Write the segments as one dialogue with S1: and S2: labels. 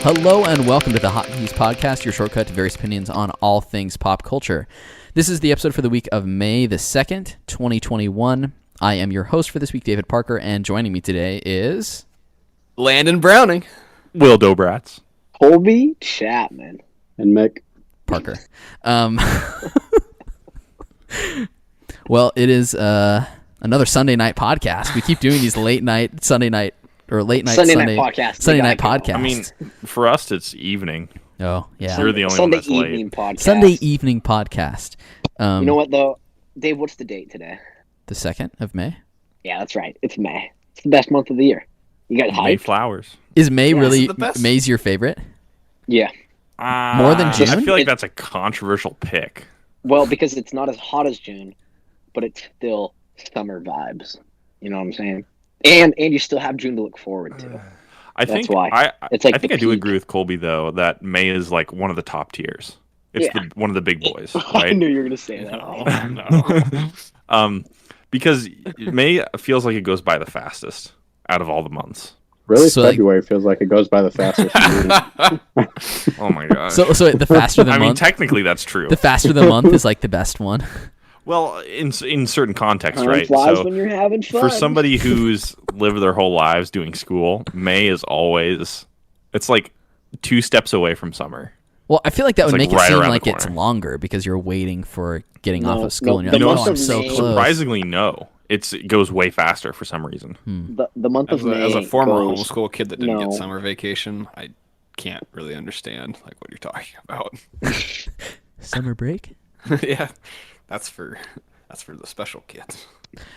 S1: Hello and welcome to the Hotkeys podcast, your shortcut to various opinions on all things pop culture. This is the episode for the week of May the 2nd, 2021. I am your host for this week, David Parker, and joining me today is...
S2: Landon Browning.
S3: Wil Dobratz.
S4: Colby Chapman.
S5: And Mick
S1: Parker. Well, it is another Sunday night podcast. We keep doing these late night Sunday night podcast. Sunday night podcast.
S3: I mean, for us, it's evening.
S1: Oh, yeah.
S3: You're the only
S4: Sunday
S3: one that's late.
S4: evening podcast.
S1: Sunday evening podcast.
S4: You know what, though? Dave, what's the date today?
S1: The 2nd of May?
S4: Yeah, that's right. It's May. It's the best month of the year. You guys
S3: May
S4: hyped?
S3: flowers.
S1: Is May really...
S2: the best.
S1: May's your favorite?
S4: Yeah.
S1: More than June?
S3: I feel like that's a controversial pick.
S4: Well, because it's not as hot as June, but it's still summer vibes. You know what I'm saying? And you still have June to look forward to.
S3: I
S4: That's
S3: think
S4: why. It's like
S3: I think
S4: the
S3: I do
S4: peak.
S3: agree with Colby though that May is like one of the top tiers. It's
S4: Yeah.
S3: one of the big boys,
S4: I
S3: right?
S4: knew you were going to say that.
S2: No.
S3: Because May feels like it goes by the fastest out of all the months.
S5: Really,
S1: So, like-
S5: February feels like it goes by the fastest. to me.
S3: Oh my gosh.
S1: So the faster the
S3: I mean,
S1: month...
S3: technically that's true.
S1: The faster the month is like the best one.
S3: Well, in certain contexts,
S4: Time
S3: right?
S4: flies
S3: So
S4: when you're having fun.
S3: for somebody who's lived their whole lives doing school, May is always, it's like 2 steps away from summer.
S1: Well, I feel like that
S3: It's
S1: would
S3: like
S1: make it
S3: right
S1: seem
S3: around the
S1: like it's
S3: corner.
S1: longer because you're waiting for getting off
S4: No,
S1: of school
S4: no,
S1: and you're
S4: the
S1: like,
S4: month
S1: oh, I'm
S4: of
S1: so
S4: May-
S1: close.
S3: Surprisingly, no. It goes way faster for some reason.
S4: the month of May
S2: As a former
S4: goes-
S2: homeschool kid that didn't
S4: No.
S2: get summer vacation, I can't really understand like what you're talking about.
S1: Summer break?
S2: Yeah, that's for the special kids.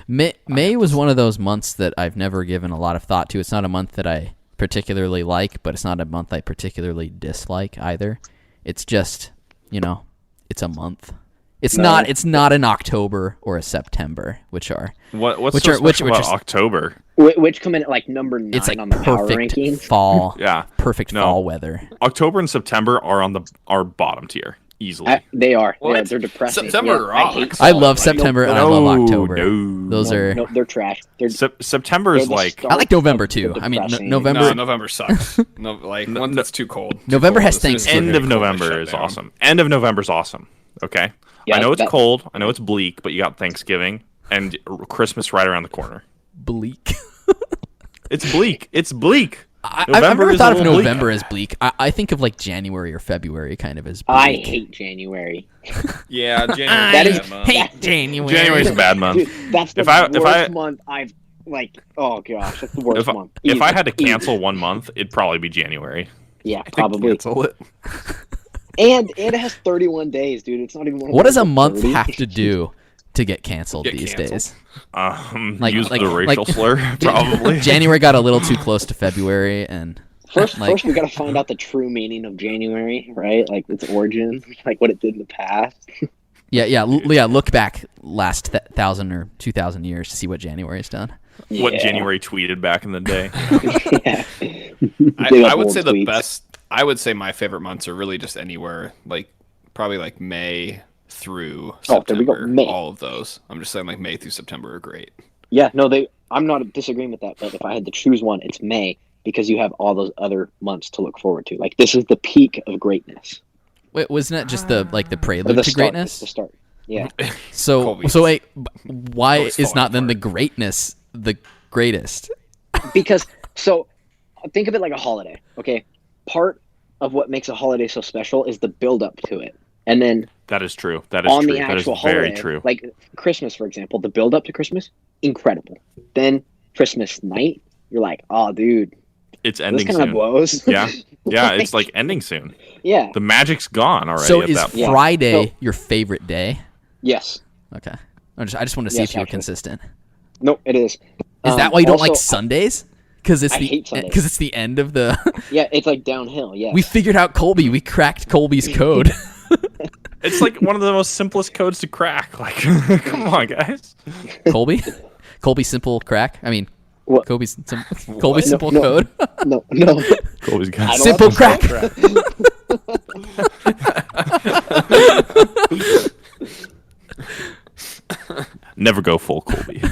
S1: May was one of those months that I've never given a lot of thought to. It's not a month that I particularly like, but it's not a month I particularly dislike either. It's just, it's a month. It's not an October or a September, which are
S3: What's
S1: Which
S3: so
S1: are- which
S3: special about
S1: are-
S3: October?
S4: which come in at like number 9
S1: it's like
S4: on the power
S1: perfect
S4: rankings.
S1: fall.
S3: Yeah.
S1: Perfect
S3: No.
S1: fall weather.
S3: October and September are bottom tier easily.
S4: They are.
S2: What?
S4: They're depressing.
S2: September
S4: Yeah,
S2: rocks.
S1: I love
S2: Like,
S1: September and I
S3: no,
S1: love October.
S3: no.
S1: Those are.
S4: No, they're trash. They're
S3: September is
S4: they're the
S3: like
S4: start
S1: I like November
S4: of the
S1: too. I mean,
S4: depressing-
S1: November.
S2: No, November sucks. No, like one that's too cold.
S1: November has
S2: As soon as it's
S1: Thanksgiving.
S3: end of
S2: cold, they
S3: November
S2: shut
S3: is
S2: down.
S3: awesome. End of November is awesome. Okay.
S4: Yeah,
S3: I know it's
S4: that-
S3: cold. I know it's bleak, but you got Thanksgiving and Christmas right around the corner.
S1: Bleak.
S3: It's bleak. It's bleak.
S1: I've
S3: November
S1: never
S3: is
S1: thought
S3: a
S1: of
S3: little bleak.
S1: November as bleak. I think of like January or February kind of as bleak.
S4: I hate January.
S2: Yeah, January.
S4: That is-
S1: hate January.
S3: January's a bad month.
S4: Dude, that's the
S3: If I-
S4: worst month I've oh gosh, that's the worst month.
S3: If I
S4: Easy.
S3: had to
S4: Easy.
S3: cancel one month, it'd probably be January.
S4: Yeah, probably.
S2: Cancel it.
S4: And it has 31 days, dude. It's not even one of
S1: What
S4: those
S1: does a
S4: with
S1: month
S4: 30.
S1: have to do to get canceled
S2: Get
S1: these
S2: canceled.
S1: days?
S3: Use the racial slur, probably.
S1: January got a little too close to February, and
S4: First,
S1: like-
S4: we got to find out the true meaning of January, right? Like its origin, like what it did in the past.
S1: yeah. Look back last 1,000 or 2,000 years to see what January's done.
S3: What
S4: Yeah.
S3: January tweeted back in the day.
S4: Yeah. Dig
S2: I
S4: up
S2: would
S4: old
S2: say the
S4: tweets.
S2: best. I would say my favorite months are really just anywhere, like probably like May through
S4: Oh, there we go,
S2: September.
S4: May.
S2: All of those. I'm just saying like May through September are great.
S4: Yeah, no, I'm not disagreeing with that. But if I had to choose one, it's May because you have all those other months to look forward to. Like this is the peak of greatness.
S1: Wait, wasn't it just the
S4: Or
S1: prelude
S4: the
S1: to
S4: start,
S1: greatness?
S4: The start. Yeah.
S1: So
S2: Colby.
S1: wait, why
S2: Colby's
S1: is not
S2: falling
S1: then the
S2: apart.
S1: greatness the greatest?
S4: Because so think of it like a holiday. Okay, part of what makes a holiday so special is the build up to it, and then
S3: That is true. That is
S4: on
S3: true.
S4: the
S3: That is
S4: actual
S3: very
S4: holiday,
S3: true.
S4: like Christmas, for example, the build up to Christmas, incredible. Then Christmas night, you're like, oh, dude,
S3: It's
S4: this
S3: ending
S4: kind of
S3: soon.
S4: blows.
S3: Yeah. Yeah, it's like ending soon.
S4: Yeah.
S3: The magic's gone already
S1: So
S3: at
S1: is
S3: that point.
S4: Yeah.
S1: Friday
S4: So-
S1: your favorite day?
S4: Yes.
S1: Okay, I just want to see
S4: Yes,
S1: if you were
S4: actually.
S1: consistent.
S4: No, it is.
S1: Is that why you don't like
S4: also-
S1: Sundays? Because it's
S4: I hate Sundays.
S1: because it's the end of the.
S4: Yeah, it's like downhill. Yeah.
S1: We figured out Colby. We cracked Colby's code.
S3: It's like one of the most simplest codes to crack. Like, come on, guys.
S1: Colby, simple crack. I mean,
S4: What?
S1: Colby's simple
S4: No.
S1: code.
S4: No.
S3: Colby's
S4: I
S3: got
S4: don't
S1: Simple
S4: have
S1: crack.
S3: Never go full Colby.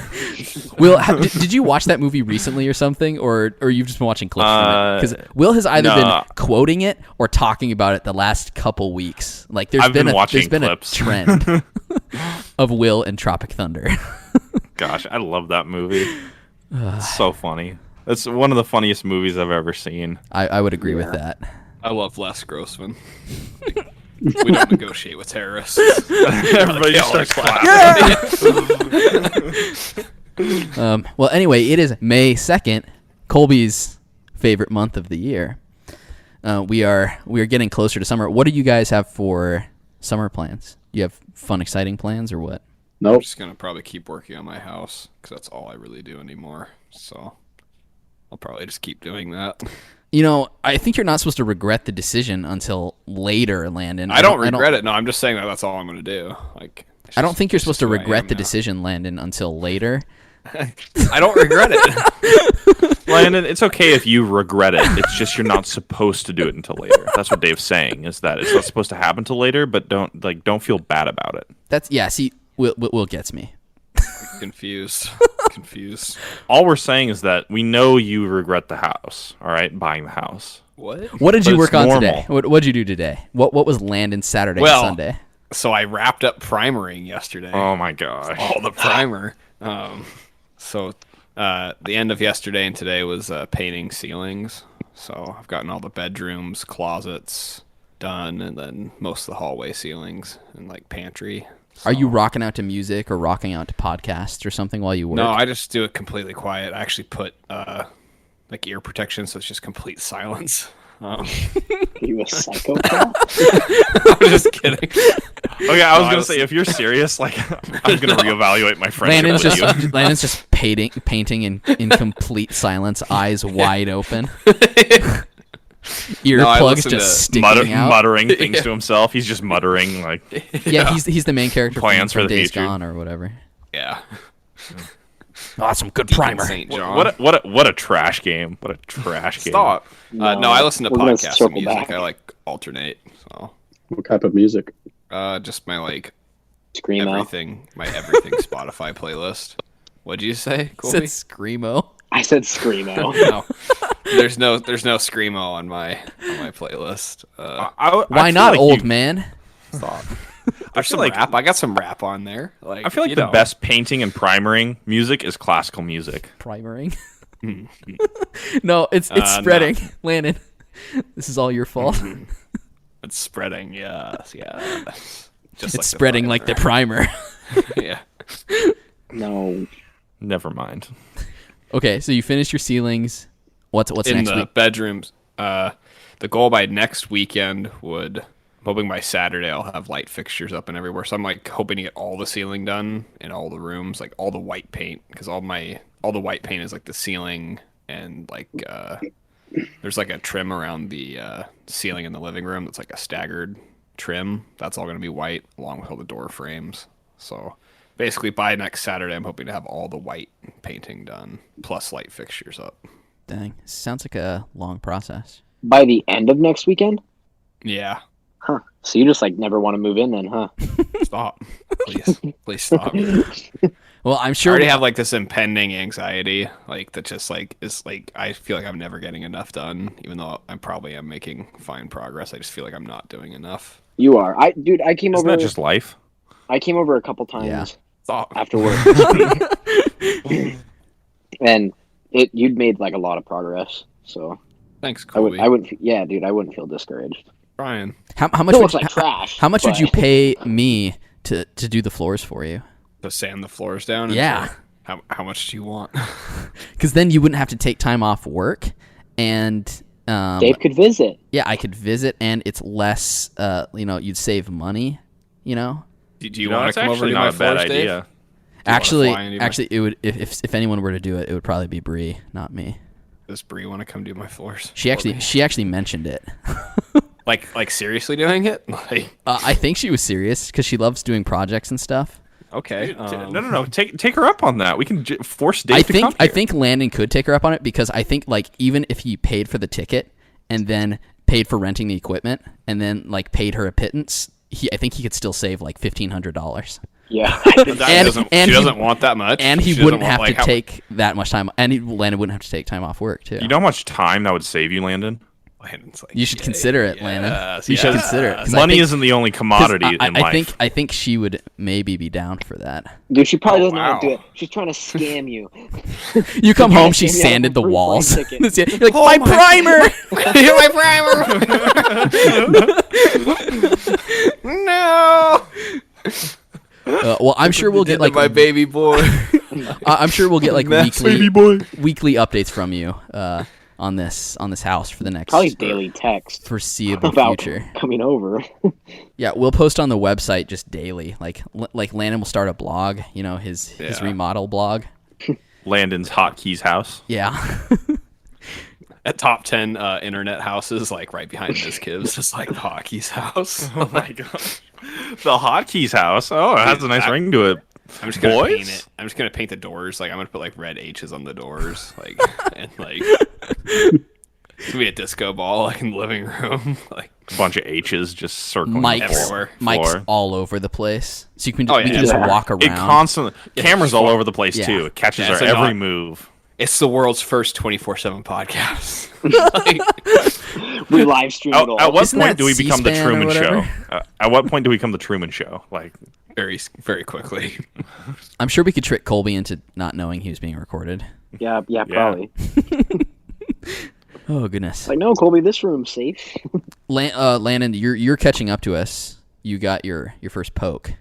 S1: Will, did you watch that movie recently or something, or you've just been watching clips from it? Because Will has either been quoting it or talking about it the last couple weeks. Like there's
S3: I've
S1: been
S3: been watching
S1: a
S3: clips.
S1: trend of Will and Tropic Thunder.
S3: Gosh, I love that movie. It's so funny. It's one of the funniest movies I've ever seen.
S1: I would agree with that.
S2: I love Les Grossman. We don't negotiate with terrorists.
S3: Everybody just starts clapping.
S1: Well, anyway, it is May 2nd, Colby's favorite month of the year. We are getting closer to summer. What do you guys have for summer plans? Do you have fun, exciting plans or what?
S2: I'm
S5: Nope.
S2: just going to probably keep working on my house because that's all I really do anymore. So I'll probably just keep doing that.
S1: You know, I think you're not supposed to regret the decision until later, Landon.
S2: I don't regret it. No, I'm just saying that that's all I'm going to do. Like,
S1: I don't think you're supposed to
S2: who I
S1: regret
S2: am
S1: the
S2: now.
S1: decision, Landon, until later.
S2: I don't regret it.
S3: Landon, it's okay if you regret it. It's just you're not supposed to do it until later. That's what Dave's saying, is that it's not supposed to happen till later, but don't feel bad about it.
S1: See, Will gets me.
S2: Confused.
S3: All we're saying is that we know you regret the house, all right? Buying the house.
S2: What?
S1: What did you
S3: But
S1: work
S3: it's
S1: on
S3: normal.
S1: today? What'd you do today? What was Landon's Saturday and
S2: Well,
S1: Sunday?
S2: So I wrapped up primering yesterday.
S3: Oh my gosh.
S2: All the primer. So the end of yesterday and today was painting ceilings. So I've gotten all the bedrooms, closets done, and then most of the hallway ceilings and like pantry. So,
S1: Are you rocking out to music or rocking out to podcasts or something while you work?
S2: No, I just do it completely quiet. I actually put like ear protection, so it's just complete silence.
S4: Are you a psychopath?
S2: I'm just kidding.
S3: Okay, I was going to say, if you're serious, like, I'm going to reevaluate my friendship with you.
S1: Landon's just painting in complete silence, eyes wide open. Earplugs
S2: listen
S1: just
S2: to
S1: sticking out.
S3: Muttering things to himself. He's just muttering, like,
S1: Yeah, he's the main character
S3: Plans
S1: from
S3: for the
S1: Days
S3: future.
S1: Gone or whatever.
S2: Yeah.
S1: Oh, some good
S2: Deacon
S1: primer.
S2: St. John.
S3: what a trash game. What a trash game.
S2: Stop.
S4: No,
S2: No, I listen to
S4: we're gonna
S2: podcasts and
S4: circle
S2: music.
S4: back.
S2: I like alternate. So
S5: What type of music?
S2: just my like
S4: Scream out.
S2: everything Spotify playlist. What'd you say, Colby?
S1: Said screamo.
S4: I said screamo.
S2: No. There's no screamo on my playlist.
S1: Why not, old man?
S2: Stop.
S3: I
S2: There's
S3: feel
S2: some
S3: like
S2: rap. I got some rap on there. Like
S3: I feel like
S2: you
S3: the
S2: know.
S3: best painting and primering music is classical music.
S1: Primering. No, it's spreading. Landon, this is all your fault.
S2: It's spreading. Yes. Just
S1: It's spreading like the primer.
S2: Yeah.
S4: No.
S3: Never mind.
S1: Okay, so you finished your ceilings. What's
S2: In
S1: next
S2: the
S1: week?
S2: bedrooms. The goal by next weekend would. I'm hoping by Saturday I'll have light fixtures up and everywhere. So I'm like hoping to get all the ceiling done in all the rooms, like all the white paint, because all the white paint is like the ceiling and like there's like a trim around the ceiling in the living room that's like a staggered trim. That's all going to be white along with all the door frames. So basically by next Saturday I'm hoping to have all the white painting done plus light fixtures up.
S1: Dang, sounds like a long process.
S4: By the end of next weekend?
S2: Yeah.
S4: Huh. So you just like never want to move in then, huh?
S2: Stop. Please stop.
S1: Well, I'm
S2: I
S1: sure.
S2: already have like this impending anxiety, like that just like is like I feel like I'm never getting enough done, even though I probably am making fine progress. I just feel like I'm not doing enough.
S4: You are. I came
S3: Isn't
S4: over
S3: that just life?
S4: I came over a couple times
S1: Yeah.
S2: Stop.
S4: after work. And you'd made like a lot of progress. So
S2: Thanks,
S4: I
S2: Colby.
S4: wouldn't yeah, dude, I wouldn't feel discouraged.
S2: Brian.
S1: How much?
S4: It
S1: Would
S4: looks
S1: you,
S4: like trash.
S1: how much would
S4: but-
S1: you pay me to do the floors for you?
S2: To sand the floors down. And
S1: Yeah.
S2: say, how much do you want?
S1: Because then you wouldn't have to take time off work, and
S4: Dave could visit.
S1: yeah, I could visit, and it's less. You'd save money. You know.
S2: Do you want
S3: That's
S2: to come over
S3: actually
S2: to my
S3: not a bad
S2: floors, Dave?
S3: idea.
S1: Actually,
S2: fly and do my-
S1: it would. If anyone were to do it, it would probably be Bree, not me.
S2: Does Bree want to come do my floors?
S1: She actually mentioned it.
S2: like seriously doing it? Like
S1: I think she was serious because she loves doing projects and stuff.
S2: okay.
S3: No. Take her up on that. We can force Dave to come
S1: I
S3: here.
S1: think Landon could take her up on it because I think like even if he paid for the ticket and then paid for renting the equipment and then like paid her a pittance, I think he could still save like $1,500.
S4: Yeah.
S2: She doesn't want that much.
S1: And he
S2: She
S1: wouldn't
S2: doesn't
S1: have
S2: want,
S1: to take that much time. And Landon wouldn't have to take time off work, too.
S3: You know how much time that would save you, Landon?
S2: Landon's like,
S1: You should consider it, Landon. You should consider it. 'Cause
S3: Money
S1: I think-
S3: isn't the only commodity in life.
S1: I think she would maybe be down for that.
S4: Dude, she probably doesn't want to do
S2: wow.
S4: it. She's trying to scam you.
S1: You come home, she
S4: Yeah,
S1: sanded the
S4: free
S1: walls.
S4: plane ticket.
S1: You're like, my primer!
S2: my primer. No.
S1: Well, I'm sure we'll get like
S2: my baby boy.
S1: I'm sure we'll get like
S3: Baby boy.
S1: weekly updates from you on this house for the next
S4: Probably daily text
S1: foreseeable
S4: about
S1: future.
S4: coming over.
S1: Yeah, we'll post on the website just daily. Like Landon will start a blog, his remodel blog.
S3: Landon's Hotkeys house.
S1: Yeah.
S2: At top 10 internet houses, like right behind Ms. Kibbs, just like the Hotkeys house.
S3: Oh my gosh. The Hotkeys house. Oh, it has a nice ring to it.
S2: I'm just gonna
S3: Boys?
S2: paint it. I'm just gonna paint the doors. Like I'm gonna put like red H's on the doors, like and like it's gonna be a disco ball like in the living room, like
S3: A bunch of H's just circling
S1: Mike's
S2: everywhere.
S1: all over the place, so you can
S2: Oh,
S1: we
S2: yeah.
S1: can just
S4: Yeah.
S1: walk around.
S3: It constantly cameras all over the place
S1: Yeah.
S3: too. It catches
S2: Yeah,
S3: our
S2: so
S3: every
S2: not-
S3: move.
S2: it's the world's first 24/7 podcast. Like,
S4: We live stream it all.
S3: At what
S1: Isn't
S3: point
S1: that
S3: do we become the
S1: C-SPAN or
S3: Truman Show?
S1: whatever?
S3: At what point do we become the Truman Show? Like,
S2: very very quickly.
S1: I'm sure we could trick Colby into not knowing he was being recorded.
S4: Yeah, probably.
S1: Oh goodness.
S4: Like, no, Colby, this room's safe.
S1: Landon, you're catching up to us. You got your first poke,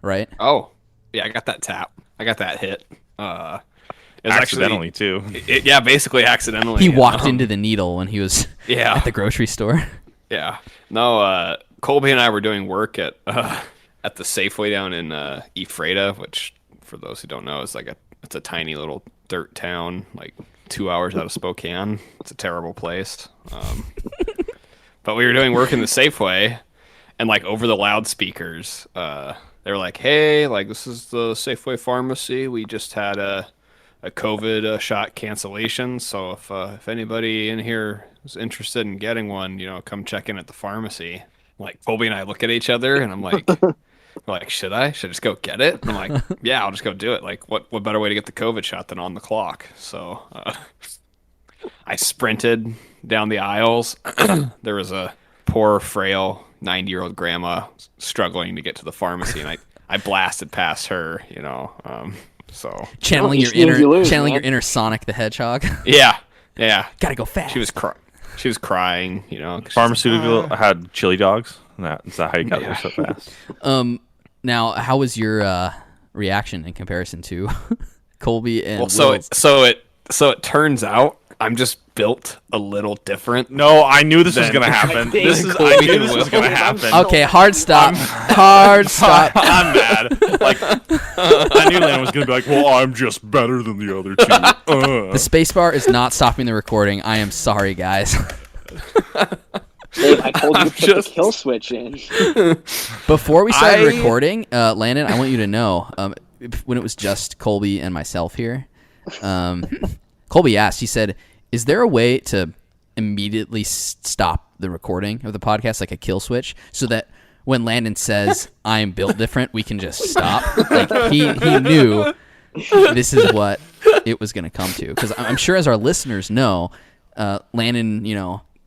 S1: right?
S2: Oh, yeah, I got that tap. I got that hit. It was
S3: accidentally too.
S2: Yeah, basically accidentally.
S1: He walked into the needle when he was
S2: Yeah.
S1: at the grocery store.
S2: Yeah. No, Colby and I were doing work at the Safeway down in Ephrata, which for those who don't know is like it's a tiny little dirt town, like 2 hours out of Spokane. It's a terrible place. But we were doing work in the Safeway, and like over the loudspeakers, they were like, "Hey, like this is the Safeway pharmacy. We just had a COVID shot cancellation. So if anybody in here is interested in getting one, come check in at the pharmacy." Like Colby and I look at each other, and I'm like, we're like, should I just go get it? And I'm like, yeah, I'll just go do it. Like, what better way to get the COVID shot than on the clock? So I sprinted down the aisles. There was a poor, frail 90-year-old grandma struggling to get to the pharmacy, and I blasted past her. So
S1: Channeling
S4: you
S1: your
S4: snooze, you lose,
S1: channeling
S4: man.
S1: your inner Sonic the Hedgehog.
S2: yeah.
S1: Gotta go fast.
S2: She was crying. 'cause she's like,
S3: Pharmaceutical had chili dogs. Is that how you got there so fast?
S1: Now, how was your reaction in comparison to Colby and
S2: Well, so
S1: Will's?
S2: it turns out I'm just built a little different.
S3: No, I knew this was
S2: Then-
S3: gonna happen.
S4: think
S3: I knew this was gonna
S4: I'm
S3: happen.
S1: Okay, hard stop. Hard stop.
S3: I'm mad. Like, I knew Landon was gonna be like, "Well, I'm just better than the other two."
S1: The spacebar is not stopping the recording. I am sorry, guys.
S4: Dave, I told you to put the kill switch in.
S1: Before we started recording, Landon, I want you to know, when it was just Colby and myself here, Colby asked, he said, "Is there a way to immediately stop the recording of the podcast, like a kill switch, so that when Landon says, 'I am built different,' we can just stop?" Like, he knew this is what it was going to come to. Because I'm sure, as our listeners know, Landon,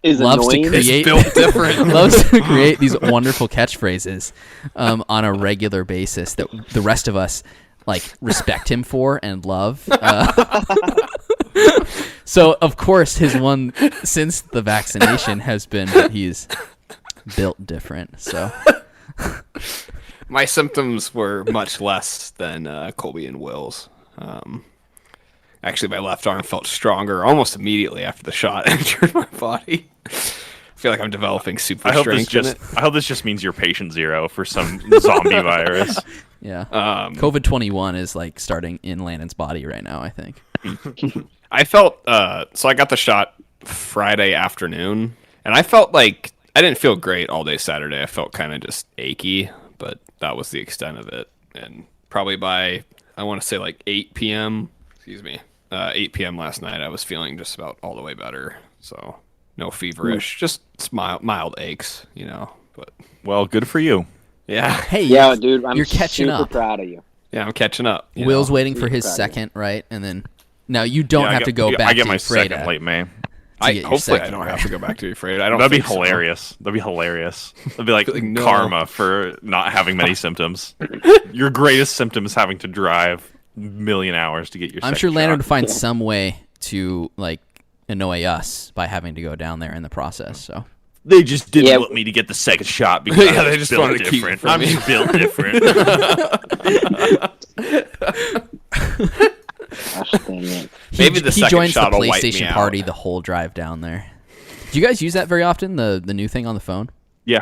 S4: Is
S1: loves to
S4: annoying.
S1: create
S2: built different.
S1: loves to create these wonderful catchphrases on a regular basis that the rest of us like respect him for and love. So of course his one since the vaccination has been that he's built different. So
S2: My symptoms were much less than Colby and Will's. Actually, my left arm felt stronger almost immediately after the shot entered my body. I feel like I'm developing super
S3: I hope this
S2: strength in it.
S3: I hope this just means you're patient zero for some zombie virus.
S1: yeah,
S2: Um,
S1: COVID-21 is like starting in Landon's body right now, I think.
S2: I felt so I got the shot Friday afternoon, and I felt like I didn't feel great all day Saturday. I felt kind of just achy, but that was the extent of it. And probably by I want to say like 8 p.m. 8 p.m. last night, I was feeling just about all the way better. So no feverish, just mild aches, But
S3: Well, good for you.
S2: Yeah.
S1: Hey,
S4: Yeah, dude, I'm
S1: you're catching
S4: super
S1: up.
S4: proud of you.
S2: Yeah, I'm catching up.
S1: Will's waiting for
S4: Super
S1: his
S4: proud of
S1: second, right? And then now you don't have to go back.
S3: I get
S1: to
S3: my
S1: Freda
S3: second late May.
S1: to get your
S2: Hopefully I
S1: second,
S2: don't
S1: right?
S2: have to go back to be afraid. I don't.
S3: That'd be
S2: think so.
S3: hilarious. That'd be hilarious. That'd be like
S2: No.
S3: karma for not having many symptoms. Your greatest symptom is having to drive a million hours to get your.
S1: I'm
S3: second
S1: sure Landon would
S3: shot.
S1: find some way to like annoy us by having to go down there in the process. So
S3: They just didn't
S4: Yeah.
S3: want me to get the second shot because
S2: Yeah,
S3: I'm
S2: they
S3: just
S2: just
S3: built
S2: wanted to keep it
S3: different.
S2: from
S3: I'm
S2: me.
S3: just built different.
S4: Gosh dang it.
S2: Maybe the
S1: he
S2: second
S1: joins the
S2: shot will wipe me
S1: PlayStation
S2: out.
S1: party the whole drive down there. Do you guys use that very often? The new thing on the phone?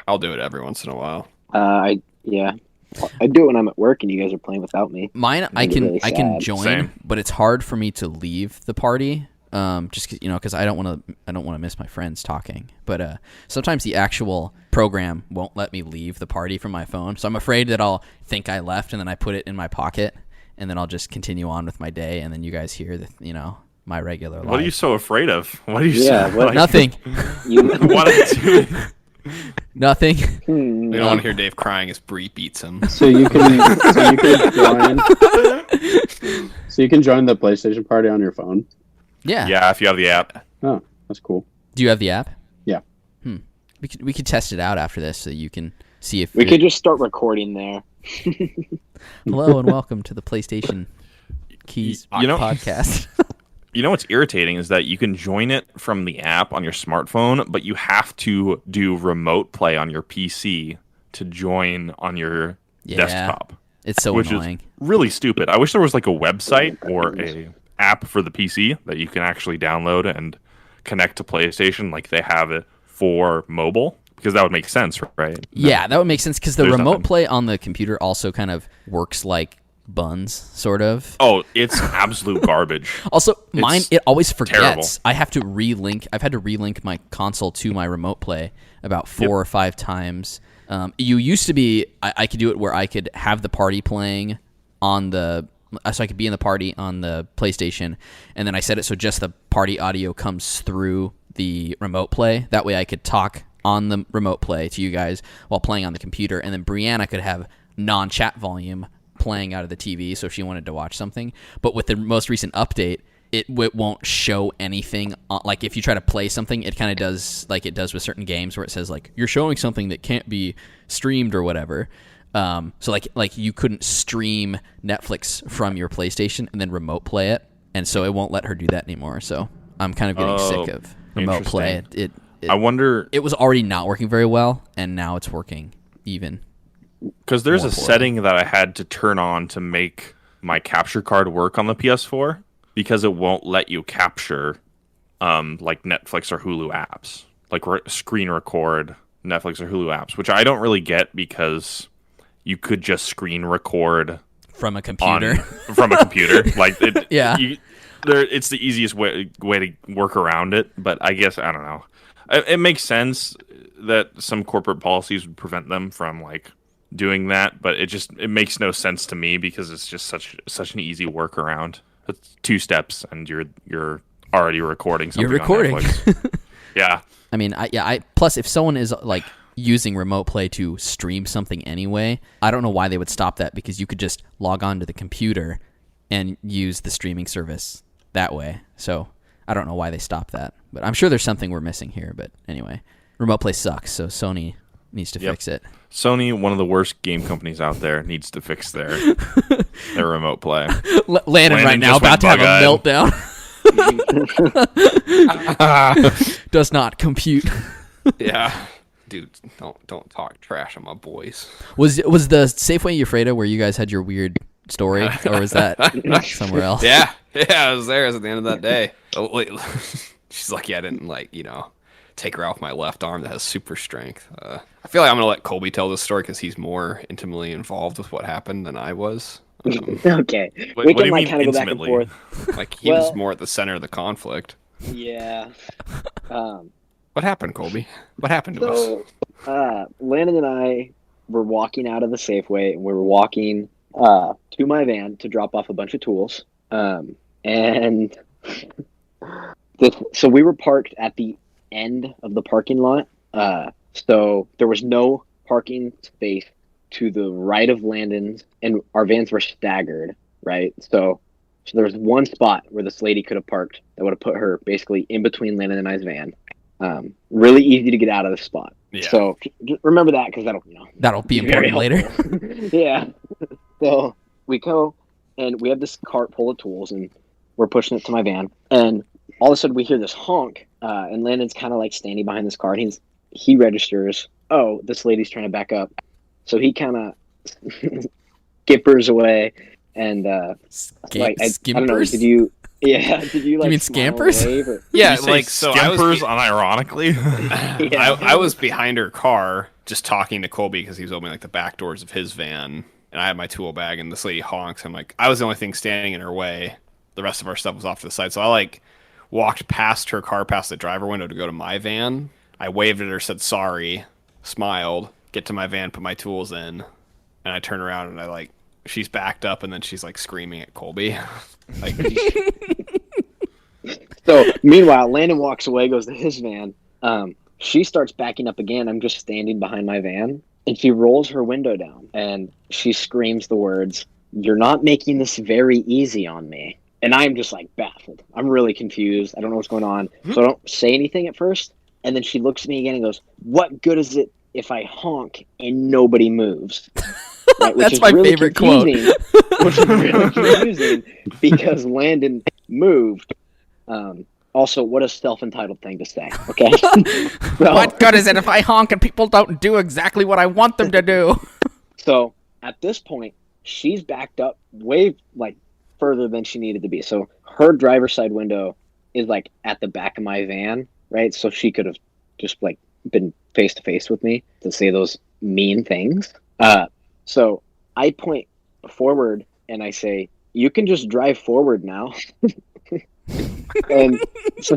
S2: I'll do it every once in a while.
S4: I do it when I'm at work and you guys are playing without me.
S1: Mine, I
S4: get
S1: can
S4: really
S1: I can
S4: sad.
S1: join,
S3: Same.
S1: but it's hard for me to leave the party. Just because I don't want to miss my friends talking. But sometimes the actual program won't let me leave the party from my phone, so I'm afraid that I'll think I left and then I put it in my pocket, and then I'll just continue on with my day, and then you guys hear my regular life.
S3: What are you so afraid of? What are you?
S4: Yeah,
S3: so,
S4: what-
S3: like,
S1: Nothing.
S4: You,
S3: What are you doing?
S1: Nothing.
S2: We don't want to hear Dave crying as Bree beats him.
S5: So you can join. So you can join the PlayStation party on your phone.
S1: Yeah.
S3: Yeah, if you have the app.
S5: Oh, that's cool.
S1: Do you have the app?
S5: Yeah.
S1: We could test it out after this so you can see if
S4: we could just start recording there.
S1: Hello and welcome to the PlayStation Keys
S3: You know-
S1: podcast.
S3: You know what's irritating is that you can join it from the app on your smartphone, but you have to do remote play on your PC to join on your
S1: Yeah.
S3: desktop,
S1: It's so
S3: which
S1: annoying.
S3: is really stupid. I wish there was like a website or a app for the PC that you can actually download and connect to PlayStation like they have it for mobile, because that would make sense, right?
S1: Yeah, that would make sense because the
S3: There's
S1: remote
S3: nothing.
S1: play on the computer also kind of works like buns, sort of.
S3: Oh, it's absolute garbage.
S1: Also, mine,
S3: It's
S1: it always forgets.
S3: terrible.
S1: I have to relink. I've had to relink my console to my remote play about 4 or 5 times. You used to be, I could do it where I could have the party playing on the, so I could be in the party on the PlayStation, and then I set it so just the party audio comes through the remote play. That way I could talk on the remote play to you guys while playing on the computer, and then Brianna could have non-chat volume playing out of the TV, so if she wanted to watch something. But with the most recent update, it won't show anything. Like if you try to play something, it kind of does like it does with certain games where it says like you're showing something that can't be streamed or whatever. So like you couldn't stream Netflix from your PlayStation and then remote play it, and so it won't let her do that anymore. So I'm kind of getting sick of remote play.
S3: Interesting. I wonder,
S1: It was already not working very well, and now it's working even.
S3: because there's
S1: more
S3: a
S1: poorly.
S3: setting that I had to turn on to make my capture card work on the PS4 because it won't let you capture like Netflix or Hulu apps, like screen record Netflix or Hulu apps, which I don't really get because you could just screen record
S1: From a computer.
S3: from a computer. Like it,
S1: Yeah.
S3: it's the easiest way to work around it. But I guess I don't know. It makes sense that some corporate policies would prevent them from like doing that, but it makes no sense to me because it's just such an easy workaround. It's 2 steps and you're already recording something.
S1: You're recording.
S3: On Netflix. Yeah.
S1: I mean, plus if someone is like using remote play to stream something anyway, I don't know why they would stop that, because you could just log on to the computer and use the streaming service that way. So I don't know why they stopped that, but I'm sure there's something we're missing here. But anyway, remote play sucks, so Sony needs to fix it.
S3: Sony, one of the worst game companies out there, needs to fix their remote play.
S1: Landon right now
S3: just
S1: about to have a
S3: bug-eyed.
S1: meltdown. Does not compute.
S2: Yeah. Dude, don't talk trash on my boys.
S1: Was the Safeway Euphrata where you guys had your weird story, or was that somewhere else?
S2: Yeah, I was there at the end of that day. Oh, wait. She's like, yeah, I didn't take her off my left arm that has super strength. I feel like I'm gonna let Colby tell this story because he's more intimately involved with what happened than I was.
S4: Okay.
S3: What
S4: We
S3: do
S4: can
S3: you
S4: like
S3: mean
S4: kind of go back and
S3: intimately?
S4: forth.
S2: Like he was
S4: Well-
S2: more at the center of the conflict.
S4: Yeah.
S2: What happened, Colby? What happened to us?
S4: So, Landon and I were walking out of the Safeway, and we were walking to my van to drop off a bunch of tools. And so we were parked at the end of the parking lot. So there was no parking space to the right of Landon's, and our vans were staggered, right? So there was one spot where this lady could have parked that would have put her basically in between Landon and I's van. Really easy to get out of the spot.
S2: Yeah.
S4: So remember that, because
S1: That'll be
S4: very
S1: important later.
S4: Yeah. So we go, and we have this cart full of tools, and we're pushing it to my van, and all of a sudden we hear this honk, and Landon's kind of like standing behind this car, and he registers, oh, this lady's trying to back up. So he kind of skippers away, and I don't know, did you like,
S1: you mean scampers?
S2: Yeah,
S3: so I was unironically.
S4: Yeah.
S2: I was behind her car just talking to Colby because he was opening like the back doors of his van, and I had my tool bag, and this lady honks. I'm like, I was the only thing standing in her way. The rest of our stuff was off to the side, so I like walked past her car, past the driver window to go to my van. I waved at her, said sorry, smiled, get to my van, put my tools in, and I turn around and I like, she's backed up, and then she's like screaming at Colby. Like,
S4: So meanwhile, Landon walks away, goes to his van. She starts backing up again. I'm just standing behind my van, and she rolls her window down, and she screams the words, "You're not making this very easy on me." And I'm just like baffled. I'm really confused. I don't know what's going on. So I don't say anything at first. And then she looks at me again and goes, "What good is it if I honk and nobody moves?" Right,
S1: That's my
S4: really
S1: favorite quote.
S4: Which is really confusing because Landon moved. Also, what a self-entitled thing to say, okay? So,
S1: What good is it if I honk and people don't do exactly what I want them to do?
S4: So at this point, she's backed up way like further than she needed to be. So her driver's side window is like at the back of my van, right? So she could have just like been face to face with me to say those mean things. So I point forward and I say, "You can just drive forward now." And so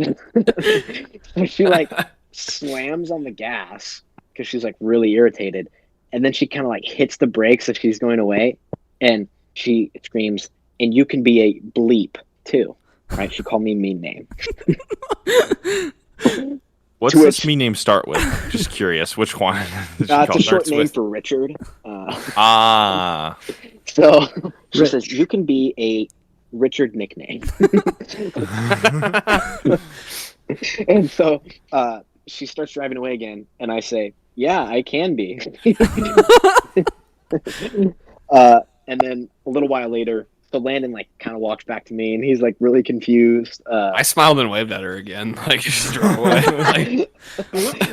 S4: she like slams on the gas because she's like really irritated, and then she kind of like hits the brakes as she's going away, and she screams, "And you can be a bleep too," right? She called me a mean name.
S3: What's this mean name start with? Just curious. Which one?
S4: It's a short name for Richard. So she says, "You can be a Richard nickname." And so she starts driving away again, and I say, "Yeah, I can be." And then a little while later, so Landon like kind of walks back to me, and he's like really confused.
S2: I smiled and waved at her again, like just drove away. Like,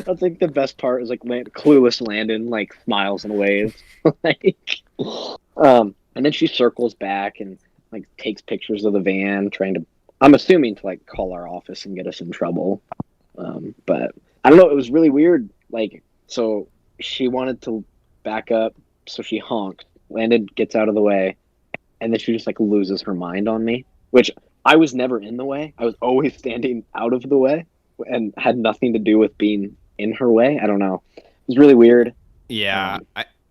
S4: That's like the best part is like clueless Landon like smiles and waves. Like, and then she circles back and like takes pictures of the van, trying to, I'm assuming, to like call our office and get us in trouble. But I don't know, it was really weird. Like, so she wanted to back up, so she honked. Landon gets out of the way, and then she just like loses her mind on me, which I was never in the way. I was always standing out of the way and had nothing to do with being in her way. I don't know. It was really weird.
S2: yeah,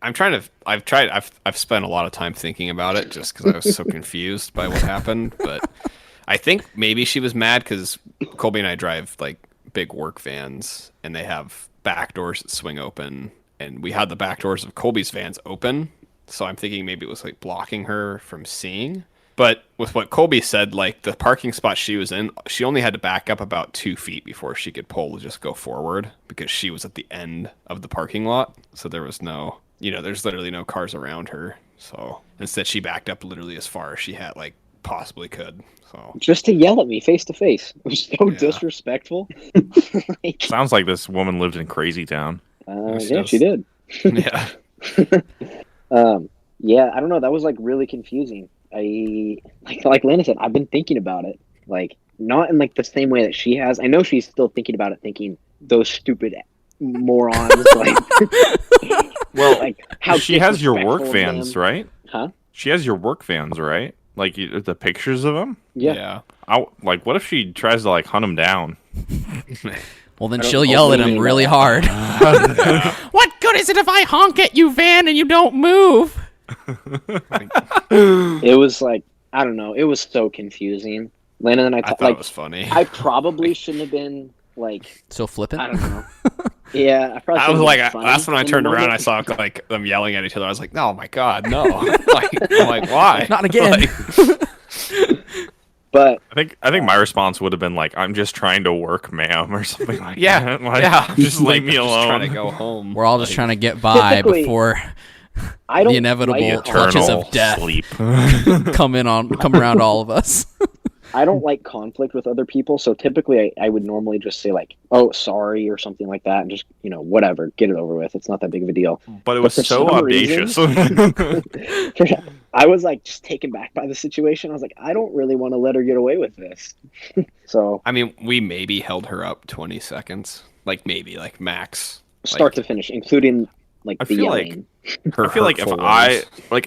S2: I've spent a lot of time thinking about it just because I was so confused by what happened. But I think maybe she was mad because Colby and I drive like big work vans, and they have back doors that swing open, and we had the back doors of Colby's vans open. So I'm thinking maybe it was like blocking her from seeing. But with what Colby said, like the parking spot she was in, she only had to back up about 2 feet before she could pull to just go forward because she was at the end of the parking lot. So there was no, there's literally no cars around her. So instead she backed up literally as far as she had like possibly could. So
S4: Just to yell at me face to face. It was so disrespectful. Like,
S3: Sounds like this woman lived in Crazy Town.
S4: yeah, she did.
S2: yeah.
S4: Yeah, I don't know. That was like really confusing. Like Landon said, I've been thinking about it. Like, not in like the same way that she has. I know she's still thinking about it, thinking those stupid morons. Like,
S3: Well,
S4: like how
S3: she has your work
S4: disrespectful of
S3: vans,
S4: them.
S3: right?
S4: Huh?
S3: She has your work vans, right? Like the pictures of them.
S4: Yeah.
S3: Like, what if she tries to like hunt them down?
S1: Well, then she'll yell at him really hard. What good is it if I honk at you, van, and you don't move?
S4: It was like, I don't know. It was so confusing. Landon and I
S2: I thought
S4: like
S2: it was funny.
S4: I probably shouldn't have been like,
S1: So flippant?
S4: I don't know. Yeah, I probably.
S2: I was
S4: could've
S2: like,
S4: been funny
S2: that's when I
S4: in the
S2: turned around.
S4: moment.
S2: I saw like them yelling at each other. I was like, oh my god, no! I'm like, why?
S1: Not again.
S4: But
S3: I think my response would have been like, "I'm just trying to work, ma'am," or something like
S2: Yeah,
S3: that. Like,
S2: yeah.
S3: just leave me
S2: Just trying to
S3: alone.
S2: go home.
S1: We're all just trying to get by
S4: Typically,
S1: before
S4: I don't
S1: the inevitable
S4: like
S1: clutches
S3: Eternal
S1: of death
S3: sleep.
S1: come around all of us.
S4: I don't like conflict with other people, so typically I would normally just say like, "Oh, sorry" or something like that, and just whatever, get it over with. It's not that big of a deal.
S3: But it was
S4: for
S3: so
S4: some
S3: audacious.
S4: I was like just taken back by the situation. I was like, I don't really want to let her get away with this. So
S2: I mean, we maybe held her up 20 seconds, like maybe, like max.
S4: start to finish, including like
S3: I
S4: the
S3: feel like-
S4: yelling.
S2: Her
S3: I feel like
S2: hurtful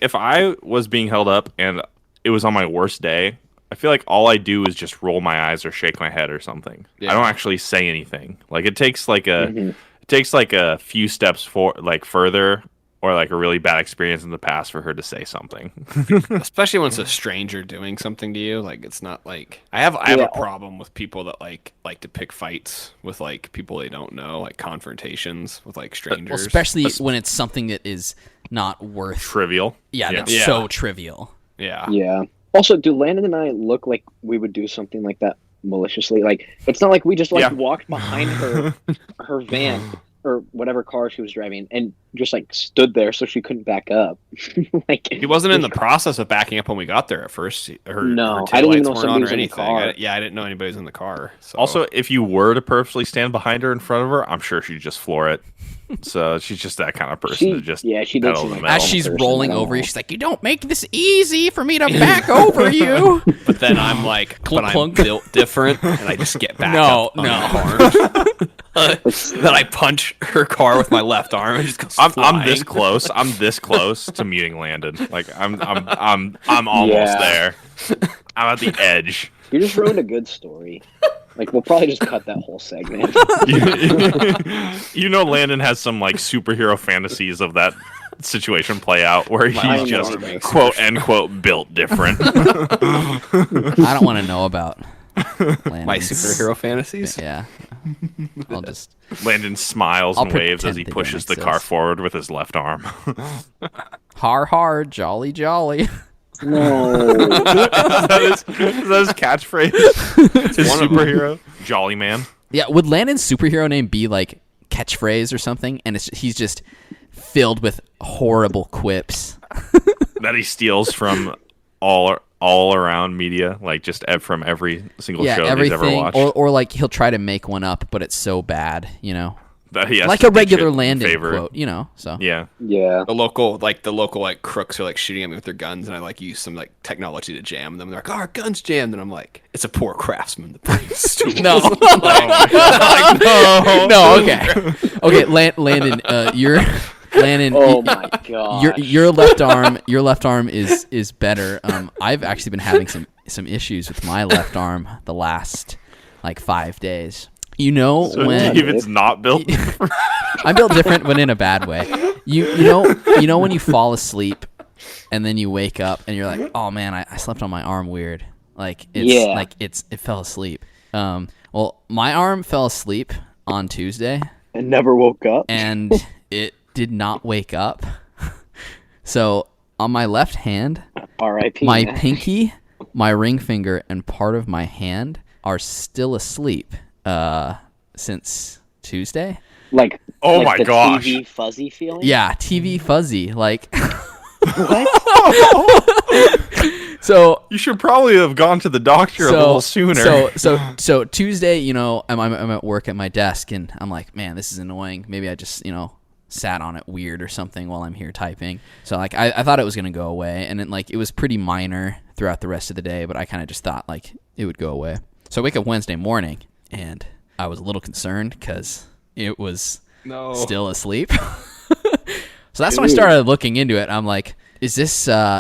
S3: if I was being held up and it was on my worst day, I feel like all I do is just roll my eyes or shake my head or something.
S2: Yeah.
S3: I don't actually say anything. Like it takes like a
S4: Mhm.
S3: it takes like a few steps further or like a really bad experience in the past for her to say something.
S2: especially when it's a stranger doing something to you. Like it's not like I have
S4: Yeah.
S2: a problem with people that like to pick fights with like people they don't know, like confrontations with like strangers.
S1: Well, especially when it's something that is not worth.
S3: Trivial.
S1: Yeah, that's
S2: Yeah.
S1: so trivial.
S2: Yeah.
S4: Yeah. Also, do Landon and I look like we would do something like that maliciously? Like, it's not like we just
S3: Yeah.
S4: walked behind her van or whatever car she was driving and just like stood there so she couldn't back up. Like
S2: He wasn't in the process of backing up when we got there at first.
S4: No,
S2: her
S4: I didn't even
S2: taillights
S4: know
S2: weren't
S4: somebody
S2: on or
S4: was in the
S2: anything.
S4: car.
S2: I didn't know anybody was in the car. So.
S3: Also, if you were to purposely stand behind her in front of her, I'm sure she'd just floor it. So she's just that kind of person to just
S4: she did
S3: pedal
S4: seem
S3: the
S4: like
S3: metal.
S1: As she's
S4: person,
S1: rolling
S4: I don't
S1: over you,
S4: know.
S1: she's like, "You don't make this easy for me to back over you."
S2: but then I'm like,
S1: Clunk,
S2: but
S1: clunk.
S2: I'm built different, and I just get back
S1: No,
S2: up
S1: no.
S2: unharmed. Then I punch her car with my left arm and just goes
S3: I'm this
S2: flying.
S3: close. I'm this close to muting Landon. Like I'm almost
S4: Yeah.
S3: there. I'm at the edge.
S4: You just ruined a good story. Like, we'll probably just cut that whole segment.
S3: You know, Landon has some like superhero fantasies of that situation play out where
S2: My
S3: he's just
S2: arm makes
S3: quote unquote built different.
S1: I don't want to know about Landon's,
S2: My superhero fantasies.
S1: Yeah, I'll just.
S3: Landon smiles
S1: I'll
S3: and waves as
S1: pretend
S3: he
S1: they
S3: pushes
S1: don't
S3: the car
S1: exist.
S3: forward with his left arm.
S1: Har har, jolly jolly.
S4: No.
S3: Is that his catchphrase? His superhero? Jolly man.
S1: Yeah, would Landon's superhero name be like catchphrase or something? And he's just filled with horrible quips.
S3: That he steals from all around media, like just from every single
S1: Yeah,
S3: show that he's ever
S1: everything.
S3: watched.
S1: Or like he'll try to make one up, but it's so bad,
S3: That he has
S1: like
S3: to
S1: a regular
S3: pitch it in
S1: Landon
S3: favor.
S1: quote, so.
S3: Yeah.
S4: Yeah.
S2: The local crooks are like shooting at me with their guns, and I like use some like technology to jam them. They're like, "Oh, our guns jammed," and I'm like, "It's a poor craftsman that brings tools."
S1: No. No, okay. Okay, Landon, Landon,
S4: Oh my god.
S1: your left arm is better. I've actually been having some issues with my left arm the last like 5 days.
S3: So
S1: When
S3: David's not built.
S1: I'm built different, but in a bad way. You know when you fall asleep and then you wake up and you're like, oh man, I slept on my arm weird. Like it fell asleep. Well, my arm fell asleep on Tuesday
S4: And never woke up.
S1: and it did not wake up. So on my left hand,
S4: R.I.P.
S1: my pinky, my ring finger, and part of my hand are still asleep since Tuesday.
S4: Like,
S3: Oh
S4: like
S3: my
S4: the
S3: gosh.
S4: TV fuzzy feeling.
S1: Yeah, TV fuzzy. Like,
S4: What?
S1: so
S3: You should probably have gone to the doctor a little sooner.
S1: So Tuesday, I'm at work at my desk, and I'm like, man, this is annoying. Maybe I just, sat on it weird or something while I'm here typing. So like, I thought it was gonna go away, and it was pretty minor throughout the rest of the day, but I kind of just thought like it would go away. So I wake up Wednesday morning, and I was a little concerned because it was still asleep. So that's when I started looking into it. I'm like, is this, am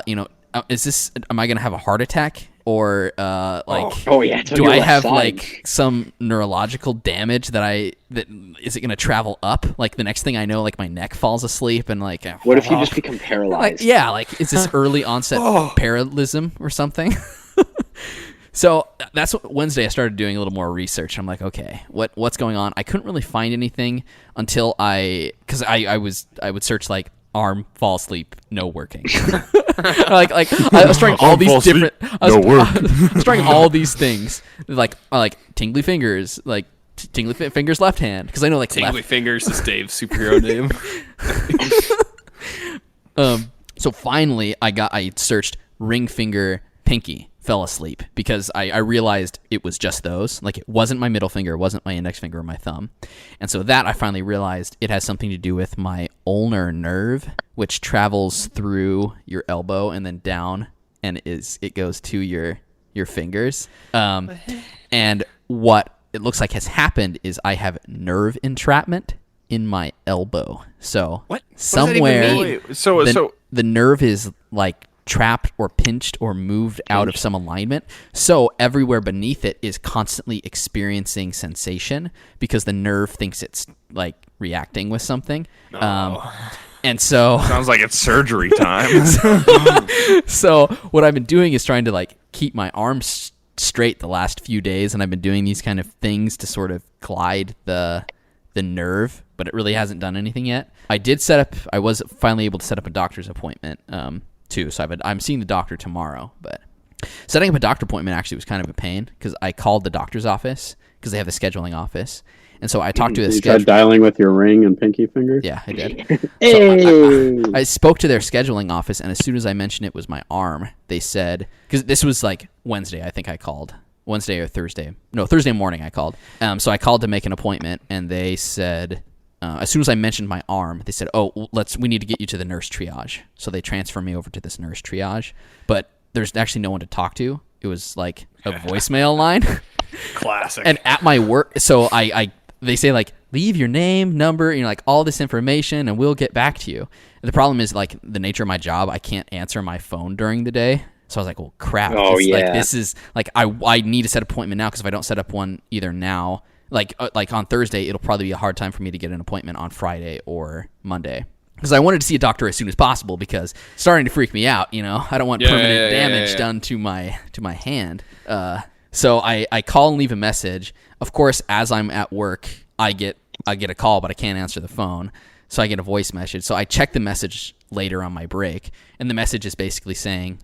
S1: I going to have a heart attack? Or,
S4: Oh yeah. it's on
S1: do
S4: your
S1: I
S4: left
S1: have,
S4: side.
S1: like, some neurological damage is it going to travel up? Like, the next thing I know, like, my neck falls asleep and, like,
S4: What if you just become paralyzed?
S1: like, is this early onset parallelism or something? So that's what Wednesday I started doing a little more research. I'm like, okay, what's going on? I couldn't really find anything until I would search like arm fall asleep, no working. like I was trying all these different I was trying all these things like tingly fingers, like tingly fingers left hand, because I know like
S2: tingly fingers is Dave's superhero name.
S1: So finally I searched ring finger pinky, fell asleep, because I realized it was just those. Like, it wasn't my middle finger, it wasn't my index finger or my thumb. And so that I finally realized it has something to do with my ulnar nerve, which travels through your elbow and then down, and it goes to your fingers. And what it looks like has happened is I have nerve entrapment in my elbow. So
S2: what
S1: somewhere
S2: does that even mean?
S1: The nerve is like trapped or pinched or moved out of some alignment. So everywhere beneath it is constantly experiencing sensation because the nerve thinks it's like reacting with something. And so
S3: sounds like it's surgery time.
S1: So what I've been doing is trying to like keep my arms straight the last few days, and I've been doing these kind of things to sort of glide the nerve, but it really hasn't done anything yet. I was finally able to set up a doctor's appointment too, so I'm seeing the doctor tomorrow, but setting up a doctor appointment actually was kind of a pain because I called the doctor's office because they have a scheduling office, and so I talked to
S5: You tried dialing with your ring and pinky finger?
S1: Yeah, I did.
S4: Hey.
S1: So I spoke to their scheduling office, and as soon as I mentioned it was my arm, they said, because this was like Wednesday, I think I called. Wednesday or Thursday. No, Thursday morning I called. So I called to make an appointment, and they said, as soon as I mentioned my arm, they said, oh, we need to get you to the nurse triage. So they transfer me over to this nurse triage. But there's actually no one to talk to. It was like a voicemail line.
S2: Classic.
S1: And at my work, so they say like, leave your name, number, like all this information, and we'll get back to you. And the problem is like the nature of my job, I can't answer my phone during the day. So I was like, well, crap.
S4: Oh, yeah.
S1: Like, this is like, I need to set an appointment now, because if I don't set up one either now, like on Thursday, it'll probably be a hard time for me to get an appointment on Friday or Monday. Because I wanted to see a doctor as soon as possible, because it's starting to freak me out, I don't want permanent damage done to my hand. So I call and leave a message. Of course, as I'm at work, I get a call, but I can't answer the phone. So I get a voice message. So I check the message later on my break, and the message is basically saying,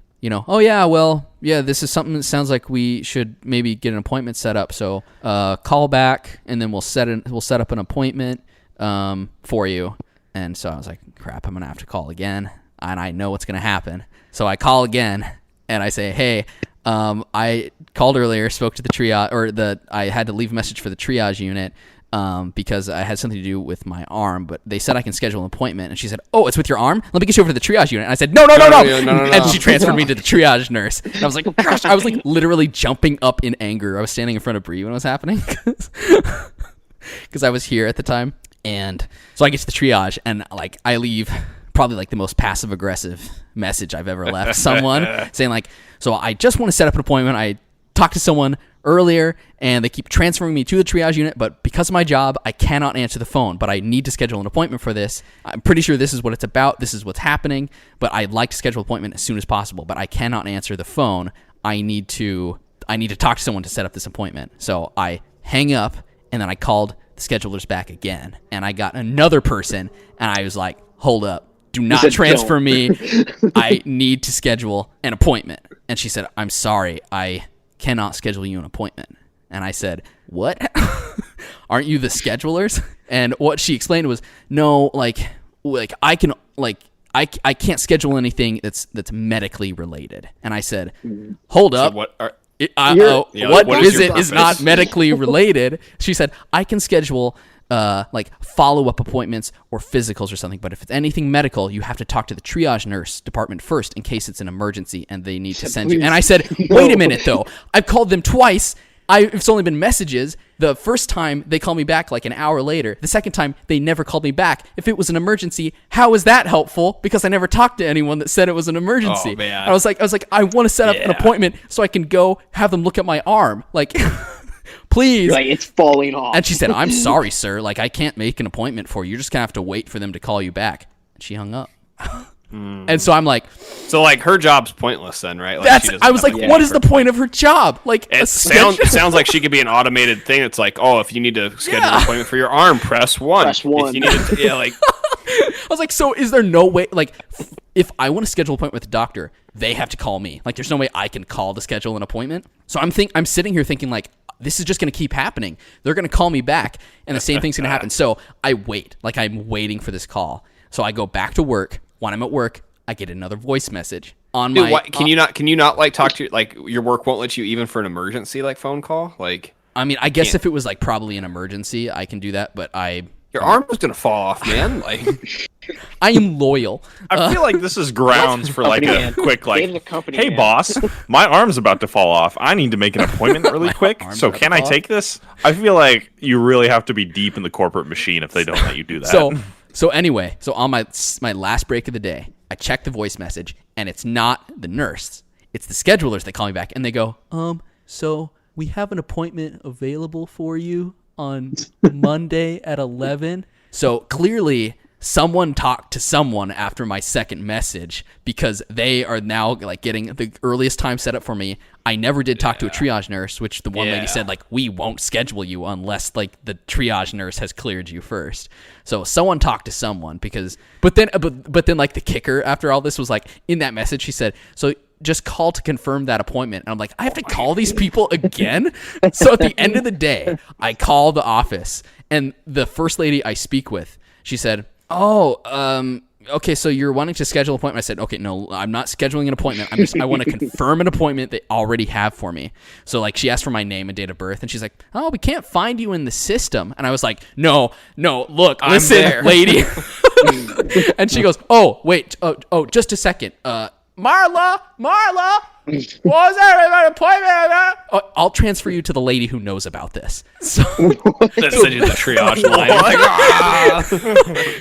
S1: oh yeah, well, yeah, this is something that sounds like we should maybe get an appointment set up. So call back, and then we'll set up an appointment for you. And so I was like, crap, I'm gonna have to call again, and I know what's gonna happen. So I call again, and I say, hey, I called earlier, spoke to the triage, I had to leave a message for the triage unit. Because I had something to do with my arm, but they said I can schedule an appointment. And she said, oh, it's with your arm? Let me get you over to the triage unit. And I said, no. And she transferred me to the triage nurse. And I was like, gosh, I was like literally jumping up in anger. I was standing in front of Bree when it was happening because I was here at the time. And so I get to the triage, and like I leave probably like the most passive aggressive message I've ever left someone, saying like, so I just want to set up an appointment. I talked to someone earlier, and they keep transferring me to the triage unit, but because of my job, I cannot answer the phone, but I need to schedule an appointment for this. I'm pretty sure this is what it's about. This is what's happening, but I'd like to schedule an appointment as soon as possible, but I cannot answer the phone. I need to talk to someone to set up this appointment. So I hang up, and then I called the schedulers back again, and I got another person, and I was like, hold up. Do not transfer me. I need to schedule an appointment. And she said, I'm sorry, I cannot schedule you an appointment. And I said, what? Aren't you the schedulers? And what she explained was, no, like I can, like, I can't schedule anything that's medically related. And I said, hold up.
S2: So
S1: what is it is not medically related? She said, I can schedule like follow-up appointments or physicals or something, but if it's anything medical, you have to talk to the triage nurse department first in case it's an emergency and they need to send you. And I said, wait a minute though, I've called them twice. It's only been messages. The first time they called me back like an hour later. The second time they never called me back. If it was an emergency, how is that helpful? Because I never talked to anyone that said it was an emergency.
S2: Oh, man.
S1: I was like, I want to set up an appointment so I can go have them look at my arm. Like, please.
S4: Like, it's falling off.
S1: And she said, I'm sorry, sir. Like, I can't make an appointment for you. You're just going to have to wait for them to call you back. And she hung up. And so I'm like,
S2: So like her job's pointless then, right? Like,
S1: that's.
S2: she doesn't
S1: I was
S2: have
S1: like,
S2: a
S1: what is the
S2: different-
S1: point of her job? Like,
S2: It sounds like she could be an automated thing. It's like, oh, if you need to schedule an appointment for your arm, press 1.
S4: Press 1.
S2: If you need to, yeah, like
S1: I was like, so is there no way, like, if I want to schedule an appointment with the doctor, they have to call me. Like, there's no way I can call to schedule an appointment. So I'm sitting here thinking, like, this is just going to keep happening. They're going to call me back, and the same thing's going to happen. So I wait. Like, I'm waiting for this call. So I go back to work. When I'm at work, I get another voice message on
S2: dude,
S1: my...
S2: can you not like talk to like your work won't let you even for an emergency like phone call? Like,
S1: I mean, I guess if it was, like, probably an emergency, I can do that, but
S2: your arm was gonna fall off, man. Like,
S1: I am loyal.
S3: I feel like this is grounds for like
S4: Company
S3: a
S4: man.
S3: quick like,
S4: Dave's a company
S3: hey
S4: man."
S3: boss, my arm's about to fall off. I need to make an appointment really quick.
S1: arm's
S3: So
S1: about to
S3: can I
S1: fall off?
S3: take this? I feel like you really have to be deep in the corporate machine if they don't let you do that.
S1: So anyway, so on my last break of the day, I check the voice message, and it's not the nurse. It's the schedulers that call me back, and they go, so we have an appointment available for you on Monday at 11. So clearly someone talked to someone after my second message because they are now like getting the earliest time set up for me. I never did talk to a triage nurse, which the one lady said, like, we won't schedule you unless like the triage nurse has cleared you first. So someone talked to someone because, but then like the kicker after all this was like in that message, she said, so just call to confirm that appointment. And I'm like, I have to call these people again? So at the end of the day, I call the office, and the first lady I speak with, she said, okay, so you're wanting to schedule an appointment. I said, okay, no, I'm not scheduling an appointment. I want to confirm an appointment they already have for me. So like she asked for my name and date of birth, and she's like, oh, we can't find you in the system. And I was like, no, look, listen,
S2: there.
S1: lady. And she goes, oh, wait, just a second. Marla, was there an appointment? I'll transfer you to the lady who knows about this. So,
S2: that send you to the triage line.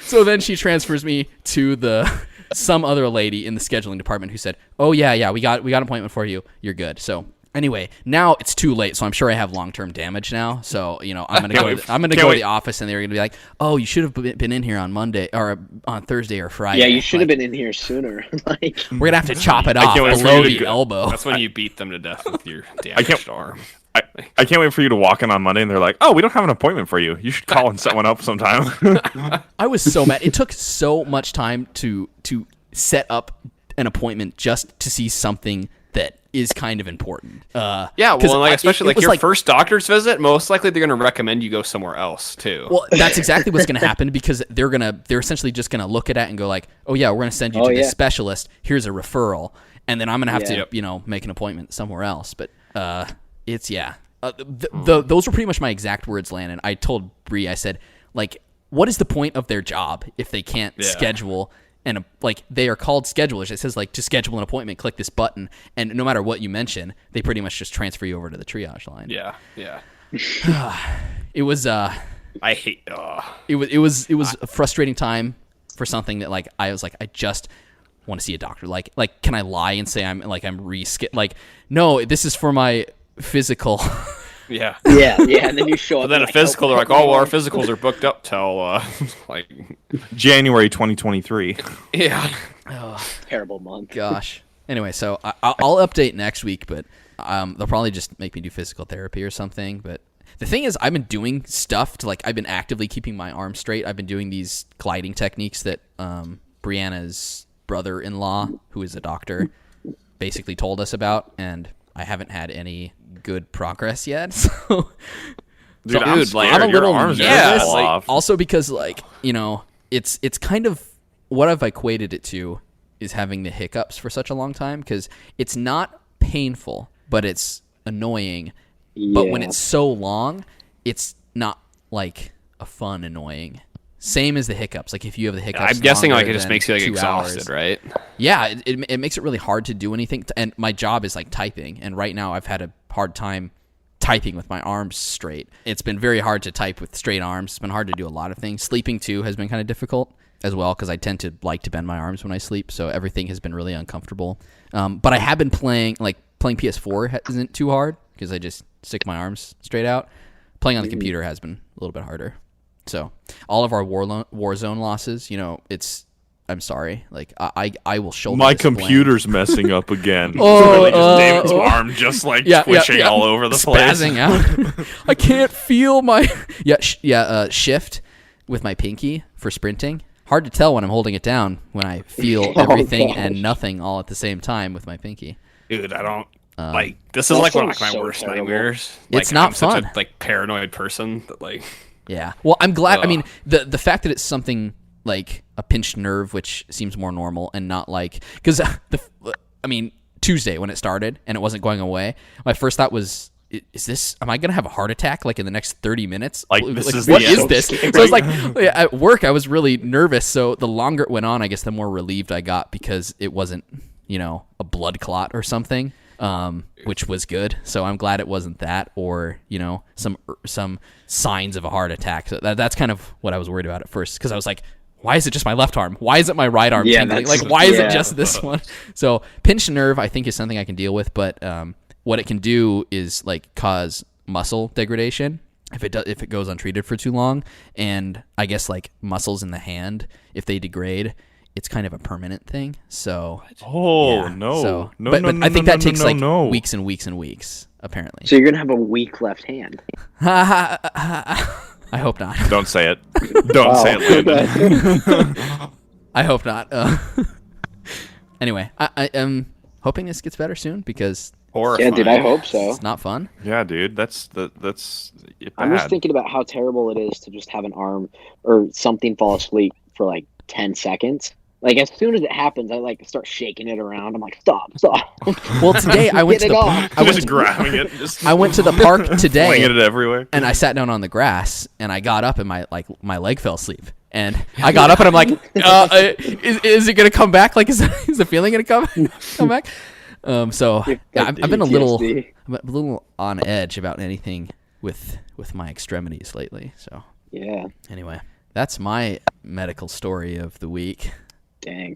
S1: so then she transfers me to some other lady in the scheduling department who said, oh yeah, we got an appointment for you. You're good. So anyway, now it's too late, so I'm sure I have long-term damage now. So, I'm gonna go to the office, and they're gonna be like, "Oh, you should have been in here on Monday or on Thursday or Friday."
S4: Yeah, you should have
S1: Like,
S4: been in here sooner. Like,
S1: we're gonna have to chop it off
S3: can't wait for
S1: below
S3: you to
S1: the
S3: go-
S1: elbow.
S2: That's when you beat them to death with your damaged arm.
S3: I can't wait for you to walk in on Monday and they're like, oh, we don't have an appointment for you. You should call and set one up sometime.
S1: I was so mad. It took so much time to set up an appointment just to see something that is kind of important.
S2: Yeah,
S1: 'cause
S2: well, like especially
S1: it was
S2: your first doctor's visit, most likely they're going to recommend you go somewhere else too.
S1: Well, that's exactly what's going to happen because they're essentially just going to look at it and go like, oh yeah, we're going to send you to this specialist. Here's a referral, and then I'm going to have to make an appointment somewhere else. But it's those were pretty much my exact words, Landon. I told Bree, I said, like, what is the point of their job if they can't schedule? And like they are called schedulers. It says like to schedule an appointment, click this button, and no matter what you mention, they pretty much just transfer you over to the triage line.
S2: Yeah.
S1: It was
S2: I hate.
S1: it was a frustrating time for something that like I was like I just want to see a doctor. Like can I lie and say I'm like no, this is for my physical.
S2: Yeah.
S4: and then you show up.
S2: But then a physical, they're like, oh, well, our physicals are booked up till like
S3: January 2023.
S2: yeah.
S4: terrible month.
S1: Gosh. Anyway, so I'll update next week, but they'll probably just make me do physical therapy or something. But the thing is, I've been doing stuff to I've been actively keeping my arm straight. I've been doing these gliding techniques that Brianna's brother-in-law, who is a doctor, basically told us about, and I haven't had any good progress yet. So,
S3: Dude,
S1: I'm
S3: I'm
S1: a
S3: your
S1: little
S3: arms are
S1: nervous.
S3: gonna fall off.
S1: Also because it's kind of what I've equated it to is having the hiccups for such a long time because it's not painful, but it's annoying. But when it's so long, it's not like a fun annoying. Same as the hiccups. Like if you have the hiccups,
S2: I'm guessing like it
S1: longer
S2: just
S1: than
S2: makes you like
S1: 2
S2: exhausted,
S1: hours.
S2: right?
S1: Yeah, it makes it really hard to do anything. And my job is like typing, and right now I've had a hard time typing with my arms straight. It's been very hard to type with straight arms. It's been hard to do a lot of things. Sleeping too has been kind of difficult as well because I tend to like to bend my arms when I sleep, so everything has been really uncomfortable. But I have been playing PS4 isn't too hard because I just stick my arms straight out. Playing on the computer has been a little bit harder. So all of our Warzone losses, it's I'm sorry. Like I will shoulder
S3: My
S1: this blame.
S3: computer's messing up again.
S1: Oh,
S3: Really just David's arm just like twitching all over the place.
S1: Spazzing out. I can't feel my shift with my pinky for sprinting. Hard to tell when I'm holding it down when I feel everything and nothing all at the same time with my pinky.
S2: Dude, I don't like this is like one of my worst nightmares.
S1: It's
S2: like,
S1: not
S2: I'm
S1: fun.
S2: Such a paranoid person that like.
S1: Yeah. Well, I'm glad. I mean, the fact that it's something like a pinched nerve, which seems more normal, and not like because Tuesday when it started and it wasn't going away, my first thought was, is this? Am I gonna have a heart attack like in the next 30 minutes?
S3: Like this is
S1: what
S3: the
S1: is
S3: end.
S1: this? So I was like, at work, I was really nervous. So the longer it went on, I guess the more relieved I got because it wasn't, a blood clot or something, which was good. So I'm glad it wasn't that, or some signs of a heart attack. So that's kind of what I was worried about at first because I was like, why is it just my left arm? Why isn't my right arm tingling? Like, why is it just this one? So pinched nerve, I think, is something I can deal with, but what it can do is like cause muscle degradation if it goes untreated for too long, and I guess like muscles in the hand, if they degrade, it's kind of a permanent thing. So
S3: no,
S1: I think that takes weeks and weeks and weeks apparently.
S4: So you're gonna have a weak left hand.
S1: I hope not.
S3: Don't say it. Don't say it, Landon.
S1: I hope not. Anyway, I am hoping this gets better soon because
S2: horrifying.
S4: Yeah, dude, I hope so.
S1: it's not fun.
S3: Yeah, dude, that's bad.
S4: I'm just thinking about how terrible it is to just have an arm or something fall asleep for like 10 seconds. Like as soon as it happens, I like start shaking it around. I'm like, stop.
S1: Well, today I went to the
S3: grabbing it. Just
S1: I went to the park today,
S3: flinging it everywhere,
S1: and I sat down on the grass, and I got up, and my leg fell asleep, and I got up, and I'm like, is it gonna come back? Like, is the feeling gonna come back? So yeah, I've been a little on edge about anything with my extremities lately. So
S4: yeah.
S1: Anyway, that's my medical story of the week.
S4: Dang.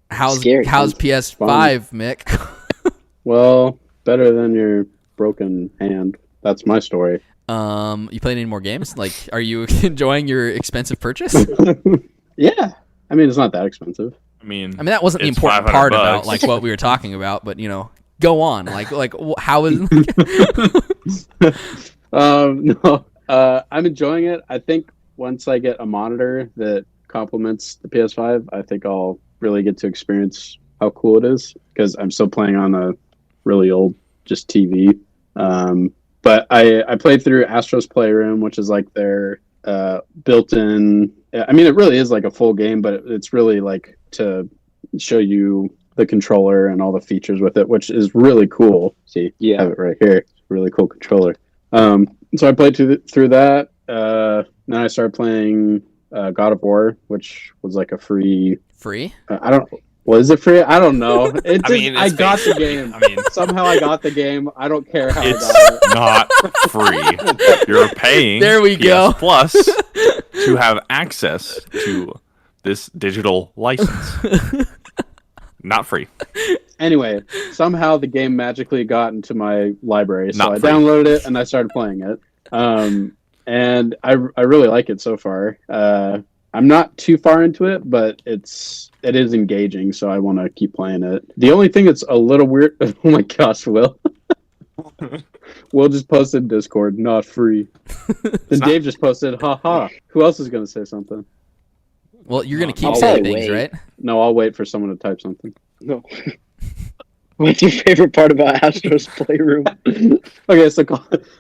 S1: How's
S4: Scary.
S1: PS5, Mick?
S5: Well, better than your broken hand. That's my story.
S1: You played any more games? Like, are you enjoying your expensive purchase?
S5: Yeah. I mean, it's not that expensive.
S3: I mean,
S1: that wasn't the important part about like what we were talking about, but go on. Like how is?
S5: No. I'm enjoying it. I think once I get a monitor that complements the PS5, I think I'll really get to experience how cool it is because I'm still playing on a really old just TV. But I played through Astro's Playroom, which is like their built-in. I mean, it really is like a full game, but it's really like to show you the controller and all the features with it, which is really cool. See, I have it right here. It's a really cool controller. So I played through that. Then I started playing God of War, which was like a free. Was it free? I don't know. I got the game. Somehow I got the game. I don't care how
S3: it's
S5: I got it.
S3: not free. You're paying
S1: There we
S3: PS
S1: go.
S3: Plus to have access to this digital license. Not free.
S5: Anyway, somehow the game magically got into my library, so I
S3: free.
S5: downloaded it and I started playing it. And I really like it so far. I'm not too far into it, but it is engaging, so I want to keep playing it. The only thing that's a little weird. Oh my gosh, Will. Will just posted Discord, not free. Then Dave just posted, haha. Who else is going to say something?
S1: Well, you're gonna keep
S4: I'll
S1: saying
S4: probably
S1: things,
S4: wait.
S1: right?
S5: No, I'll wait for someone to type something.
S4: No. What's your favorite part about Astro's Playroom?
S5: Okay,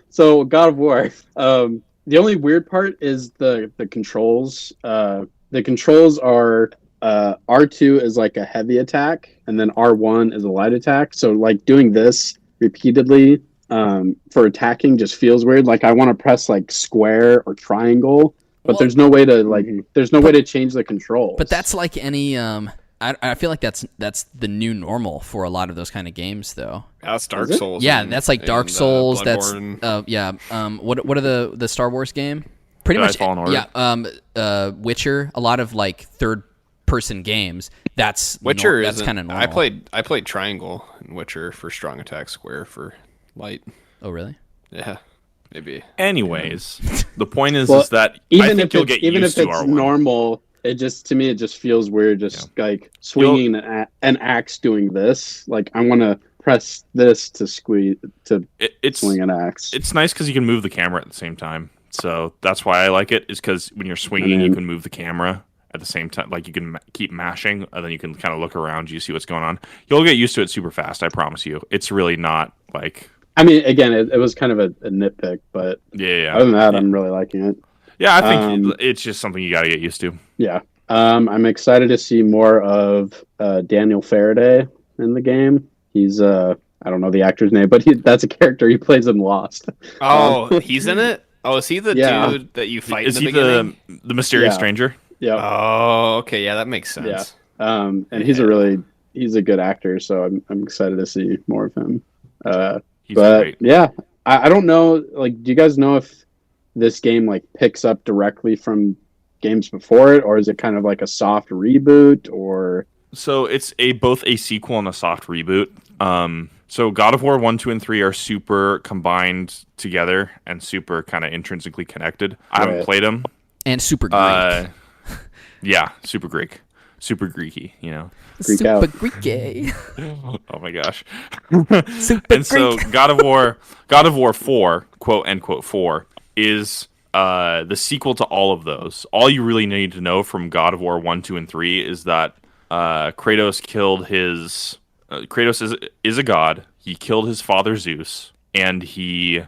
S5: so God of War. The only weird part is the controls. The controls are R2 is like a heavy attack, and then R1 is a light attack. So like doing this repeatedly for attacking just feels weird. Like I want to press like square or triangle, but there's no way to change the controls.
S1: But that's like any. I feel like that's the new normal for a lot of those kind of games, though.
S2: That's Dark Souls.
S1: Yeah, that's like Dark Souls. That's
S2: Bloodborne.
S1: What are the Star Wars game? Pretty much.
S3: Fallen Order.
S1: Yeah. Witcher. A lot of like third person games. That's
S2: Witcher.
S1: That's kind of normal.
S2: I played Triangle in Witcher for strong attack, square for light.
S1: Oh really?
S2: Yeah, maybe.
S3: Anyways, the point is
S5: Well,
S3: that I
S5: even
S3: think
S5: if
S3: you'll
S5: it's
S3: get used to
S5: it's
S3: R1.
S5: normal, It just to me, it just feels weird. Just like swinging an axe, doing this. Like I want to press this to swing an axe.
S3: It's nice because you can move the camera at the same time. So that's why I like it. Is because when you're swinging, you can move the camera at the same time. Like you can keep mashing, and then you can kind of look around you, see what's going on. You'll get used to it super fast. I promise you. It's really not like.
S5: I mean, again, it was kind of a nitpick, but other than that, I'm really liking it.
S3: Yeah, I think it's just something you got to get used to.
S5: Yeah. I'm excited to see more of Daniel Faraday in the game. He's I don't know the actor's name, but that's a character he plays in Lost.
S2: Oh, he's in it? Oh, is he the dude that you fight in the beginning?
S3: The mysterious stranger?
S5: Yeah.
S2: Oh, okay, yeah, that makes sense.
S5: Yeah. And he's a good actor, so I'm excited to see more of him.
S3: He's
S5: but
S3: great.
S5: yeah, I don't know. Like, do you guys know if this game like picks up directly from games before it, or is it kind of like a soft reboot? Or
S3: so it's both a sequel and a soft reboot. So God of War 1, 2, and 3 are super combined together and super kind of intrinsically connected. I haven't played them.
S1: And super Greek.
S3: Yeah, super Greek. Super Greeky, you know.
S5: Greek
S1: super
S5: out.
S1: Greeky.
S3: Oh my gosh.
S1: Super
S3: And so
S1: Greek.
S3: God of War 4, quote unquote 4, is the sequel to all of those. All you really need to know from God of War 1, 2, and 3 is that Kratos killed his... Kratos is a god. He killed his father Zeus, and he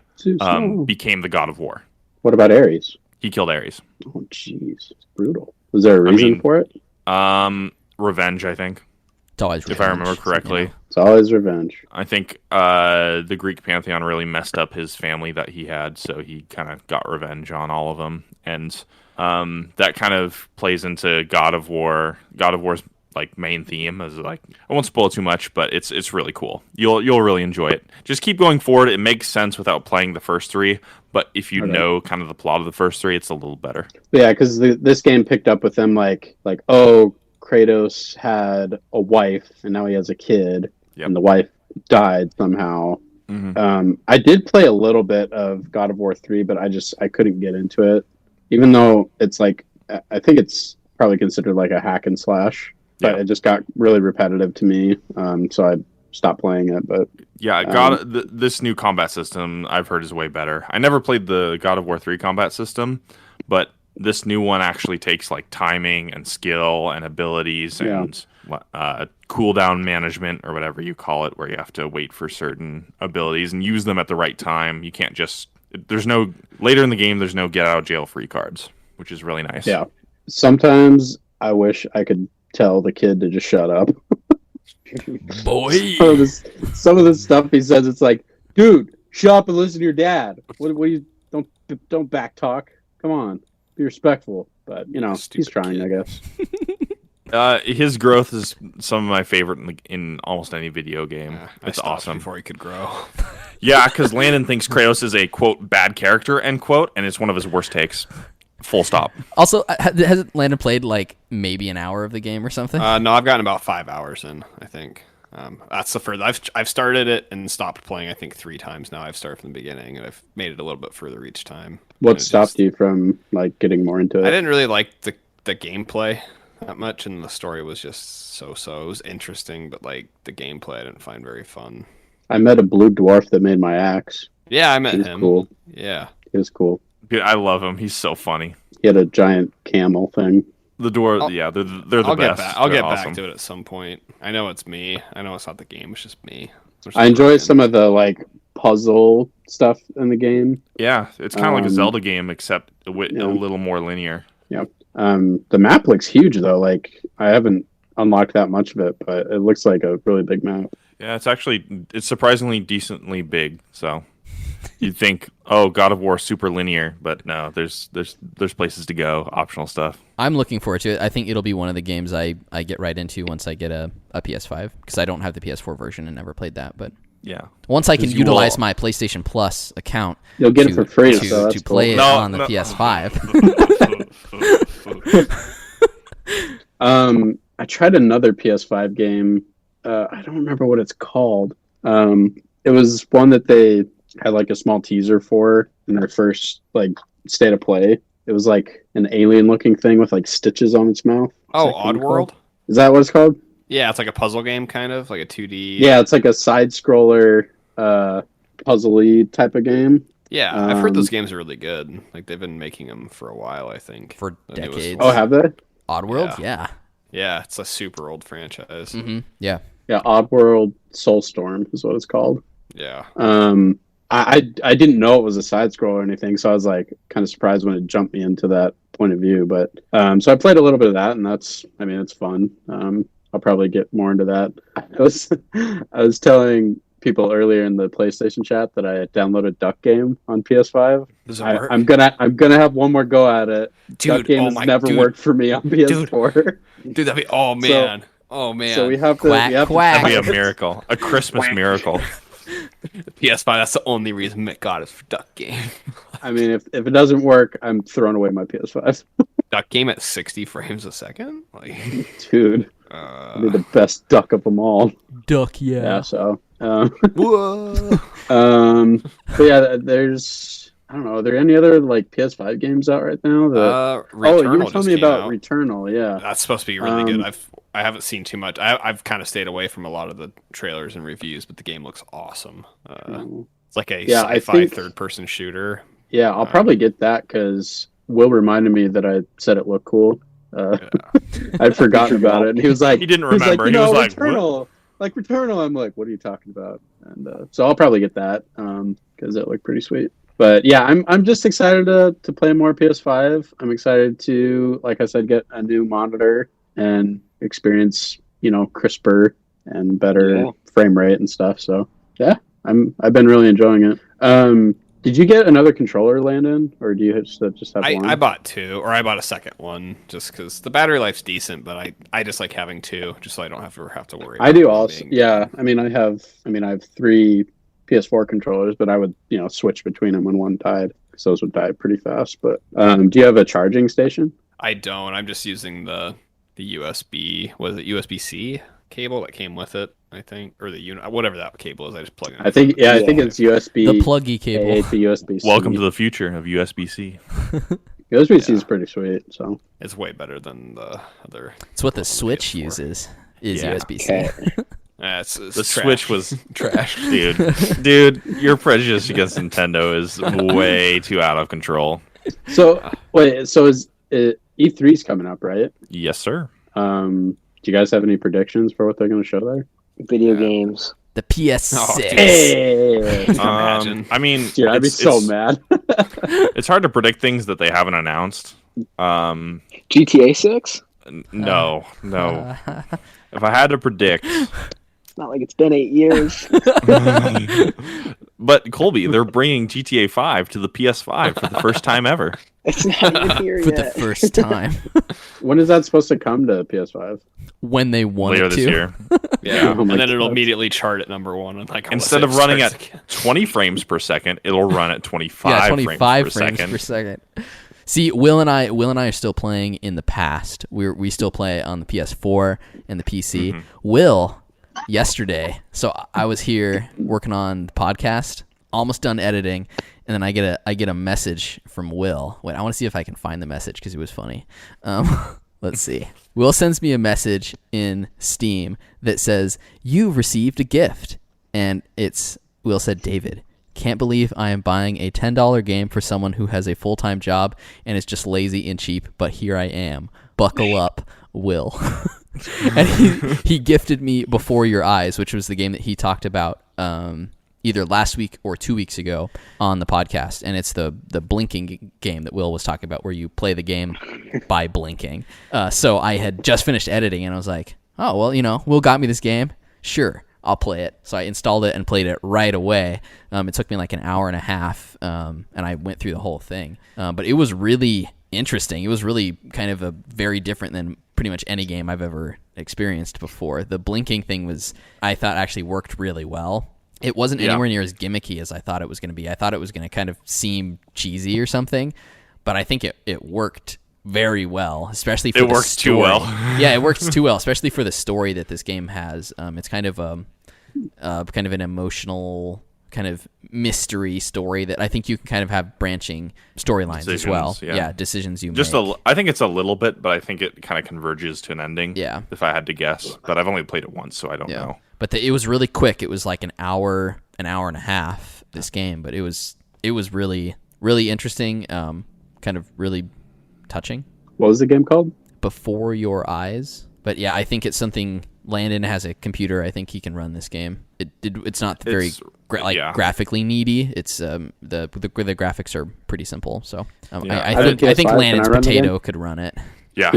S3: became the god of war.
S5: What about Ares?
S3: He killed Ares.
S5: Oh, jeez. It's brutal. Was there a reason for it?
S3: Revenge, I think.
S1: It's always
S3: if I remember correctly.
S1: Yeah.
S5: It's always revenge.
S3: I think the Greek pantheon really messed up his family that he had, so he kind of got revenge on all of them. And that kind of plays into God of War. God of War's like main theme is like, I won't spoil too much, but it's really cool. You'll really enjoy it. Just keep going forward. It makes sense without playing the first three, but if you know kind of the plot of the first three, it's a little better.
S5: Yeah, because this game picked up with them like oh, Kratos had a wife and now he has a kid, and the wife died somehow. Mm-hmm. I did play a little bit of God of War 3, but I couldn't get into it, even though it's like I think it's probably considered like a hack and slash. But it just got really repetitive to me, so I stopped playing it. But
S3: this new combat system I've heard is way better. I never played the God of War 3 combat system, but this new one actually takes like timing and skill and abilities and cooldown management or whatever you call it, where you have to wait for certain abilities and use them at the right time. You can't just later in the game. There's no get out of jail free cards, which is really nice.
S5: Yeah, sometimes I wish I could tell the kid to just shut up.
S1: Boy.
S5: Some of the stuff he says, it's like, dude, shut up and listen to your dad. What you don't back talk. Come on, be respectful. But he's trying, kid. I guess.
S3: His growth is some of my favorite in almost any video game. It's awesome.
S2: Before he could grow.
S3: Yeah, because Landon thinks Kratos is a quote bad character end quote, and it's one of his worst takes. Full stop.
S1: Also, has Landon played like maybe an hour of the game or something?
S2: No, I've gotten about 5 hours in, I think. That's the further. I've started it and stopped playing, I think 3 times now. I've started from the beginning, and I've made it a little bit further each time.
S5: What stopped you from like getting more into it?
S2: I didn't really like the gameplay that much, and the story was just so-so. It was interesting, but like the gameplay I didn't find very fun.
S5: I met a blue dwarf that made my axe.
S2: Yeah, I met him.
S5: Cool.
S2: Yeah.
S5: It was cool.
S3: Dude, I love him. He's so funny.
S5: He had a giant camel thing.
S3: The dwarf, they're the best.
S2: I'll get back to it at some point. I know it's me. I know it's not the game. It's just me.
S5: I enjoy some of the like puzzle stuff in the game.
S3: Yeah, it's kind of like a Zelda game, except a little more linear.
S5: Yeah. The map looks huge though. Like I haven't unlocked that much of it, but it looks like a really big map.
S3: Yeah, it's surprisingly decently big. So you'd think, oh, God of War super linear, but no, there's places to go, optional stuff.
S1: I'm looking forward to it. I think it'll be one of the games I get right into once I get a PS5, because I don't have the PS4 version and never played that. But
S3: yeah,
S1: once I can utilize my PlayStation Plus account,
S5: you'll get it for free
S1: to play it on the PS5.
S5: I tried another PS5 game. I don't remember what it's called. It was one that they had like a small teaser for in their first like state of play. It was like an alien-looking thing with like stitches on its mouth.
S2: Oh, Oddworld?
S5: Is that what it's called?
S2: Yeah, it's like a puzzle game, kind of like a 2D.
S5: Yeah, it's like a side-scroller, puzzle-y type of game.
S2: Yeah, I've heard those games are really good. Like they've been making them for a while, I think.
S1: For
S2: The newest
S1: decades.
S2: one.
S5: Oh, have they?
S1: Oddworld, yeah.
S2: Yeah, it's a super old franchise.
S1: Mm-hmm. Yeah.
S5: Yeah, Oddworld Soulstorm is what it's called.
S2: Yeah.
S5: I didn't know it was a side scroll or anything, so I was like kind of surprised when it jumped me into that point of view. But so I played a little bit of that, and it's fun. I'll probably get more into that. I was telling people earlier in the PlayStation chat that I downloaded Duck Game on PS5.
S2: Does it work?
S5: I'm gonna have one more go at it.
S2: Dude,
S5: Duck Game has never worked for me on PS4.
S2: Dude, that'd be oh man.
S5: So we have to
S1: Quack.
S3: That'd be a miracle, a Christmas miracle.
S2: PS5, that's the only reason Mick got is for Duck Game.
S5: I mean, if it doesn't work, I'm throwing away my PS5.
S2: Duck Game at 60 frames a second? Like,
S5: Dude, I'll be the best duck of them all.
S1: Duck,
S5: Yeah, so.
S2: whoa.
S5: But yeah, there's, I don't know, are there any other like PS5 games out right now?
S2: Returnal
S5: you were telling me
S2: just
S5: about
S2: came out.
S5: Returnal, yeah.
S2: That's supposed to be really good. I haven't seen too much. I've kind of stayed away from a lot of the trailers and reviews, but the game looks awesome. It's like a sci-fi third-person shooter.
S5: Yeah, I'll probably get that because Will reminded me that I said it looked cool. I'd forgotten about it, and he was like,
S3: He didn't remember.
S5: He was like,
S3: Returnal.
S5: Like Returnal. I'm like, what are you talking about? And so I'll probably get that because it looked pretty sweet. But yeah, I'm just excited to play more PS5. I'm excited to, like I said, get a new monitor and experience, crisper and better frame rate and stuff. So yeah, I've been really enjoying it. Did you get another controller, Landon, or do you just have one?
S2: I bought two, or I bought a second one, just because the battery life's decent. But I just like having two, just so I don't have to worry.
S5: I do also. Yeah, I have 3 PS4 controllers, but I would switch between them when one died, because those would die pretty fast. But do you have a charging station?
S2: I don't. I'm just using the USB. Was it USB-C cable that came with it? I think, or the unit, whatever that cable is. I just plug it in.
S5: I think it's USB.
S1: The pluggy cable.
S5: A to USB-C.
S3: Welcome to the future of USB-C.
S5: USB-C is pretty sweet. So
S2: it's way better than the other.
S1: It's what the Switch uses. Is
S3: Yeah.
S1: USB-C.
S4: Okay.
S2: The
S3: Switch was
S2: trash.
S3: dude, your prejudice against Nintendo is way too out of control.
S5: So wait, so is E3's coming up, right?
S3: Yes, sir.
S5: Do you guys have any predictions for what they're going to show there?
S4: Video games.
S1: The PS6.
S2: Oh, dude.
S5: Hey,
S2: Imagine.
S3: I mean,
S5: dude, I'd be so mad.
S3: It's hard to predict things that they haven't announced.
S4: GTA 6?
S3: No. If I had to predict,
S4: It's not like it's been 8 years.
S3: but Colby, they're bringing GTA 5 to the PS5 for the first time ever.
S4: It's not even here
S1: For
S4: yet.
S1: the first time.
S5: When is that supposed to come to PS5?
S1: When they wanted
S3: Later
S1: to.
S3: this year.
S2: Yeah,
S5: Oh my
S2: and then it'll
S5: God.
S2: immediately chart at number one. And like
S3: Instead of running at 20 frames per second, it'll run at 25,
S1: Yeah, 25
S3: frames per
S1: second. See, Will and I are still playing in the past. We still play on the PS4 and the PC.
S3: Mm-hmm.
S1: Will, yesterday, so I was here working on the podcast, almost done editing, and then I get a message from Will. Wait, I want to see if I can find the message because it was funny. Let's see. Will sends me a message in Steam that says, "You've received a gift," and Will said, "David, can't believe I am buying a $10 game for someone who has a full-time job and is just lazy and cheap, but here I am. Buckle up, Will." And he gifted me Before Your Eyes, which was the game that he talked about either last week or 2 weeks ago on the podcast. And it's the blinking game that Will was talking about, where you play the game by blinking. So I had just finished editing, and I was like, oh, well, Will got me this game. Sure, I'll play it. So I installed it and played it right away. It took me like an hour and a half, and I went through the whole thing. But it was really interesting. It was really kind of very different than pretty much any game I've ever experienced before. The blinking thing I thought actually worked really well. It wasn't anywhere near as gimmicky as I thought it was going to be. I thought it was going to kind of seem cheesy or something, but I think it worked very well, especially for the story. It works too well. Yeah, it works too well, especially for the story that this game has. It's kind of an emotional kind of mystery story that I think you can kind of have branching storylines as well.
S3: Yeah.
S1: Decisions you
S3: Just
S1: make.
S3: I think it's a little bit, but I think it kind of converges to an ending.
S1: Yeah.
S3: If I had to guess, but I've only played it once, so I don't know.
S1: But it was really quick. It was like an hour and a half, this game, but it was really, really interesting, kind of really touching.
S5: What was the game called?
S1: Before Your Eyes. But yeah, I think it's something. Landon has a computer. I think he can run this game. It's not very graphically needy. It's the graphics are pretty simple. So I think Landon's potato could run it.
S3: Yeah.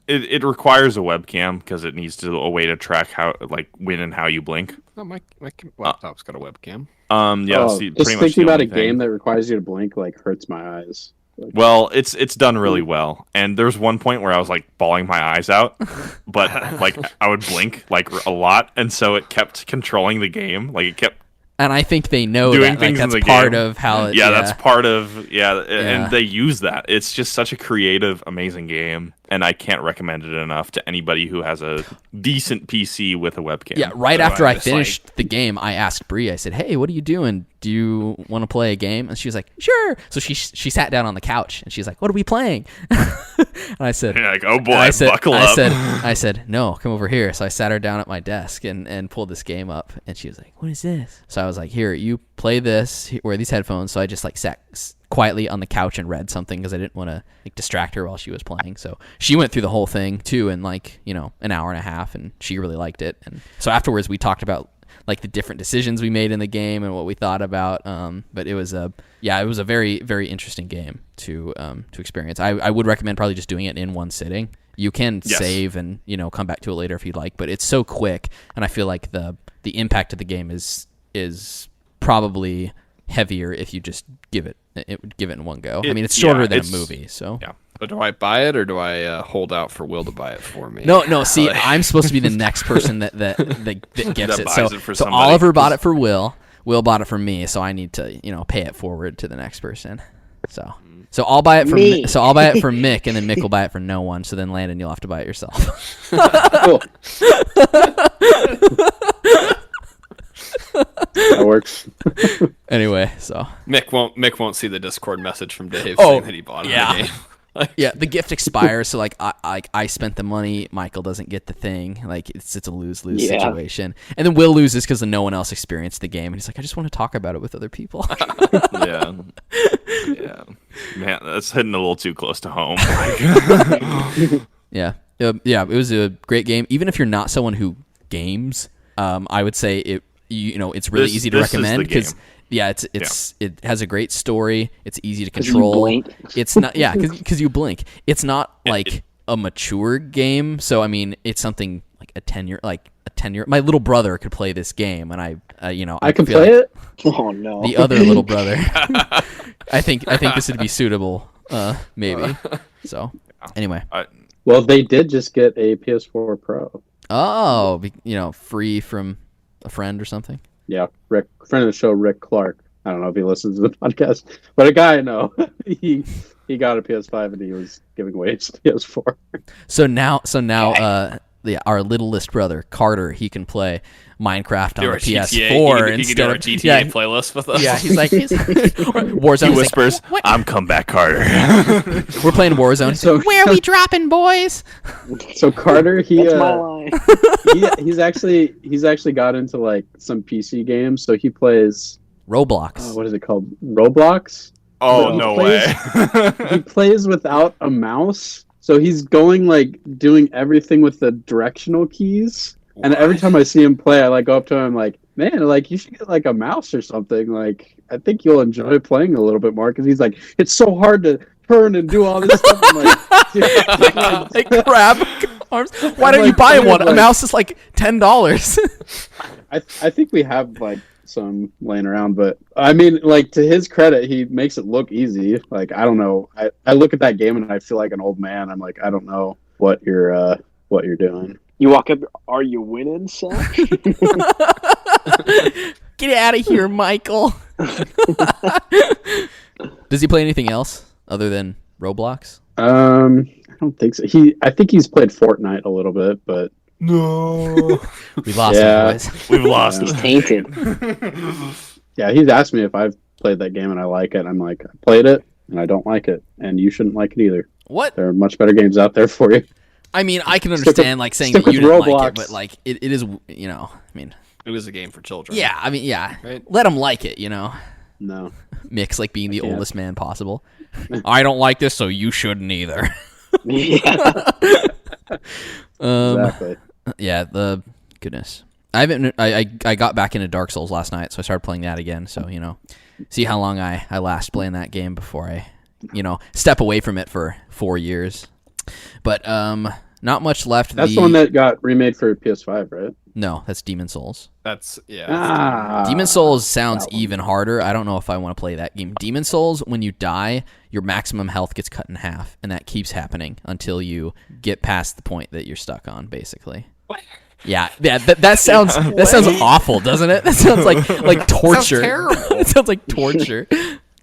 S3: It requires a webcam because it needs a way to track when and how you blink.
S2: Oh, my laptop's got a webcam.
S5: Just thinking about a game that requires you to blink hurts my eyes.
S3: Well, it's done really well, and there was one point where I was bawling my eyes out, but I would blink a lot, and so it kept controlling the game. It kept.
S1: And I think they know
S3: doing
S1: that
S3: things
S1: that's
S3: in the
S1: part
S3: game.
S1: of how.
S3: That's part of and they use that. It's just such a creative, amazing game, and I can't recommend it enough to anybody who has a decent PC with a webcam.
S1: Yeah, right after I finished the game, I asked Bree. I said, "Hey, what are you doing? Do you want to play a game?" And she was like, "Sure." So she sat down on the couch and she's like, "What are we playing?" And I said,
S3: "Oh boy, buckle up."
S1: I said, "No, come over here." So I sat her down at my desk and pulled this game up, and she was like, "What is this?" So I was like, "Here, you play this. Wear these headphones." So I just sat quietly on the couch and read something because I didn't want to distract her while she was playing. So she went through the whole thing too in an hour and a half, and she really liked it. And so afterwards we talked about the different decisions we made in the game and what we thought about. But it was a very, very interesting game to experience. I would recommend probably just doing it in one sitting. You can save and come back to it later if you'd like, but it's so quick, and I feel like the impact of the game is probably heavier if you just give it in one go. I mean, it's shorter than a movie, so
S2: yeah. But do I buy it or do I hold out for Wil to buy it for me?
S1: No. See, I'm supposed to be the next person that gets it. So Oliver bought it for Wil. Wil bought it for me, so I need to pay it forward to the next person. So I'll buy it for me. So I'll buy it for Mick, and then Mick will buy it for no one. So then Landon, you'll have to buy it yourself.
S5: Cool. That works.
S1: Anyway, so
S2: Mick won't see the Discord message from Dave saying that he bought the game.
S1: The gift expires, so I spent the money. Michael doesn't get the thing. It's a lose-lose situation, and then Wil loses because no one else experienced the game, and he's like, I just want to talk about it with other people.
S3: Yeah, man, that's hitting a little too close to home.
S1: Yeah. It was a great game. Even if you're not someone who games, I would say it's really easy to recommend because. Yeah, it has a great story. It's easy to control. It's not because you blink. It's not a mature game. So I mean, it's something like a 10-year. My little brother could play this game, and I
S5: can play it.
S4: Oh no,
S1: the other little brother. I think this would be suitable. Maybe. So anyway.
S5: Well, they did just get a PS4 Pro.
S1: Oh, free from a friend or something.
S5: Yeah, Rick, friend of the show, Rick Clark. I don't know if he listens to the podcast, but a guy I know, he got a PS5 and he was giving away his PS4.
S1: So now, our littlest brother Carter, he can play Minecraft on the PS4
S2: instead of GTA playlist with us.
S1: Yeah, he's like Warzone.
S3: He whispers, "I'm come back, Carter."
S1: We're playing Warzone. So where are we dropping, boys?
S5: So Carter,
S4: that's my line.
S5: he's actually got into some PC games. So he plays
S1: Roblox.
S5: What is it called? Roblox.
S3: Oh no way!
S5: He plays without a mouse. So he's going doing everything with the directional keys. What? And every time I see him play, I go up to him man, you should get a mouse or something. I think you'll enjoy playing a little bit more because he's it's so hard to turn and do all this stuff.
S1: I'm grab arms. Why don't you buy one? A mouse is $10.
S5: I think we have some laying around, but I mean, to his credit, he makes it look easy. I don't know. I look at that game and I feel like an old man. I'm I don't know what you're doing.
S4: You walk up, are you winning, son?
S1: Get out of here, Michael. Does he play anything else other than Roblox?
S5: I don't think so. I think he's played Fortnite a little bit, but
S3: No.
S1: We lost
S5: Yeah.
S1: him, boys.
S3: We've lost
S4: He's
S3: him.
S4: tainted.
S5: Yeah, he's asked me if I've played that game and I like it. I'm like, I played it and I don't like it, and you shouldn't like it either.
S1: What?
S5: There are much better games out there for you.
S1: I mean, I can
S5: Stick
S1: understand
S5: with-
S1: like saying
S5: stick
S1: that you
S5: with
S1: didn't like
S5: Roblox.
S1: it, but like it is, you know. I mean,
S2: It was a game for children.
S1: yeah. I mean, yeah.
S2: Right.
S1: Let them like it, you know.
S5: No.
S1: Mick's like being the
S5: can't.
S1: oldest man possible. I don't like this, so you shouldn't either.
S4: Yeah.
S5: Exactly.
S1: Yeah, the goodness. I haven't. I got back into Dark Souls last night, so I started playing that again. So you know, see how long I last playing that game before I, you know, step away from it for 4 years. But not much left.
S5: That's the one that got remade for PS5, right?
S1: No, that's Demon Souls.
S2: That's yeah.
S5: Ah.
S1: Demon Souls sounds
S5: that one.
S1: even harder. I don't know if I want to play that game. Demon Souls, when you die, your maximum health gets cut in half, and that keeps happening until you get past the point that you're stuck on, basically.
S2: What?
S1: Yeah. That sounds awful, doesn't it? That sounds like torture.
S2: terrible.
S1: It sounds like torture.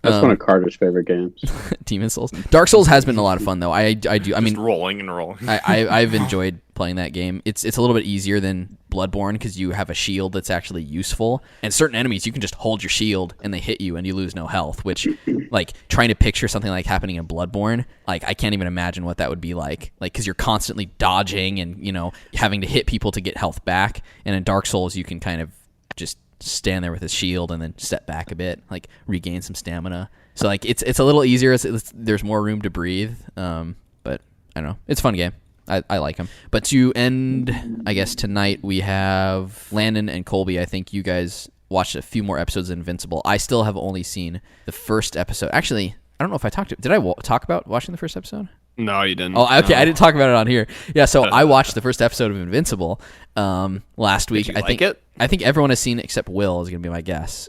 S5: That's one of Carter's favorite games.
S1: Demon Souls. Dark Souls has been a lot of fun though. I do. I mean,
S3: Just rolling and rolling.
S1: I've enjoyed playing that game. It's a little bit easier than Bloodborne because you have a shield that's actually useful. And certain enemies, you can just hold your shield and they hit you and you lose no health. Which, like, trying to picture something like happening in Bloodborne, like I can't even imagine what that would be like. Like, because you're constantly dodging and having to hit people to get health back. And in Dark Souls, you can kind of just stand there with his shield and then step back a bit, like regain some stamina. So like it's a little easier. There's more room to breathe. But I don't know. It's a fun game. I like them. But to end, I guess tonight we have Landon and Colby. I think you guys watched a few more episodes of Invincible. I still have only seen the first episode. Actually, I don't know if I talked to. Did I talk about watching the first episode?
S2: No, you didn't.
S1: Oh, okay.
S2: No.
S1: I didn't talk about it on here. Yeah, so I watched the first episode of Invincible last week.
S2: Did you
S1: I think
S2: like it?
S1: I think everyone has seen it except Will is going to be my guess.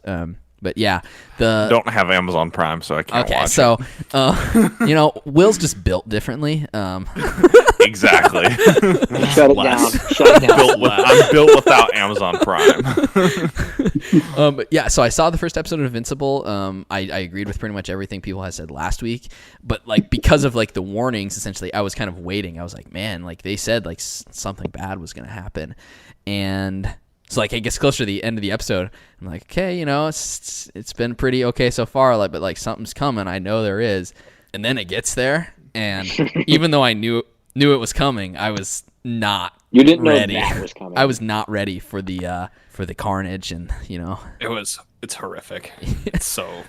S1: But yeah, the
S3: Don't have Amazon Prime, so I can't
S1: okay.
S3: watch
S1: So Will's just built differently.
S3: it. Exactly.
S4: Shut it down. Shut it down.
S3: I'm built without Amazon Prime.
S1: Yeah, so I saw the first episode of Invincible. I agreed with pretty much everything people had said last week, but like because of like the warnings, essentially, I was kind of waiting. I was like, man, like they said like something bad was going to happen, and so like it gets closer to the end of the episode. I'm like, okay, it's been pretty okay so far, like, but like something's coming. I know there is, and then it gets there, and even though I knew it was coming, I was not.
S4: You didn't know
S1: ready.
S4: that was coming.
S1: I was not ready for the carnage, and
S2: It's horrific. It's so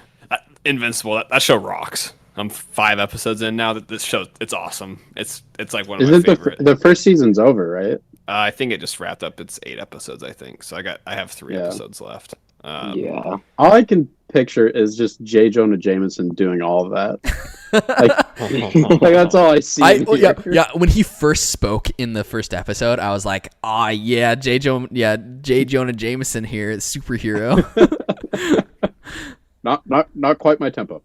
S2: Invincible. That show rocks. I'm 5 episodes in now. That this show, it's awesome. It's like one of my
S5: Isn't
S2: favorite.
S5: the first season's over, right?
S2: I think it just wrapped up. It's 8 episodes, I think. So I have 3
S5: Yeah.
S2: episodes left.
S4: Yeah.
S5: All I can picture is just J. Jonah Jameson doing all of that. like that's all I see.
S1: Yeah. When he first spoke in the first episode, I was like, yeah, J. Jonah Jameson here, superhero.
S5: Not quite my tempo.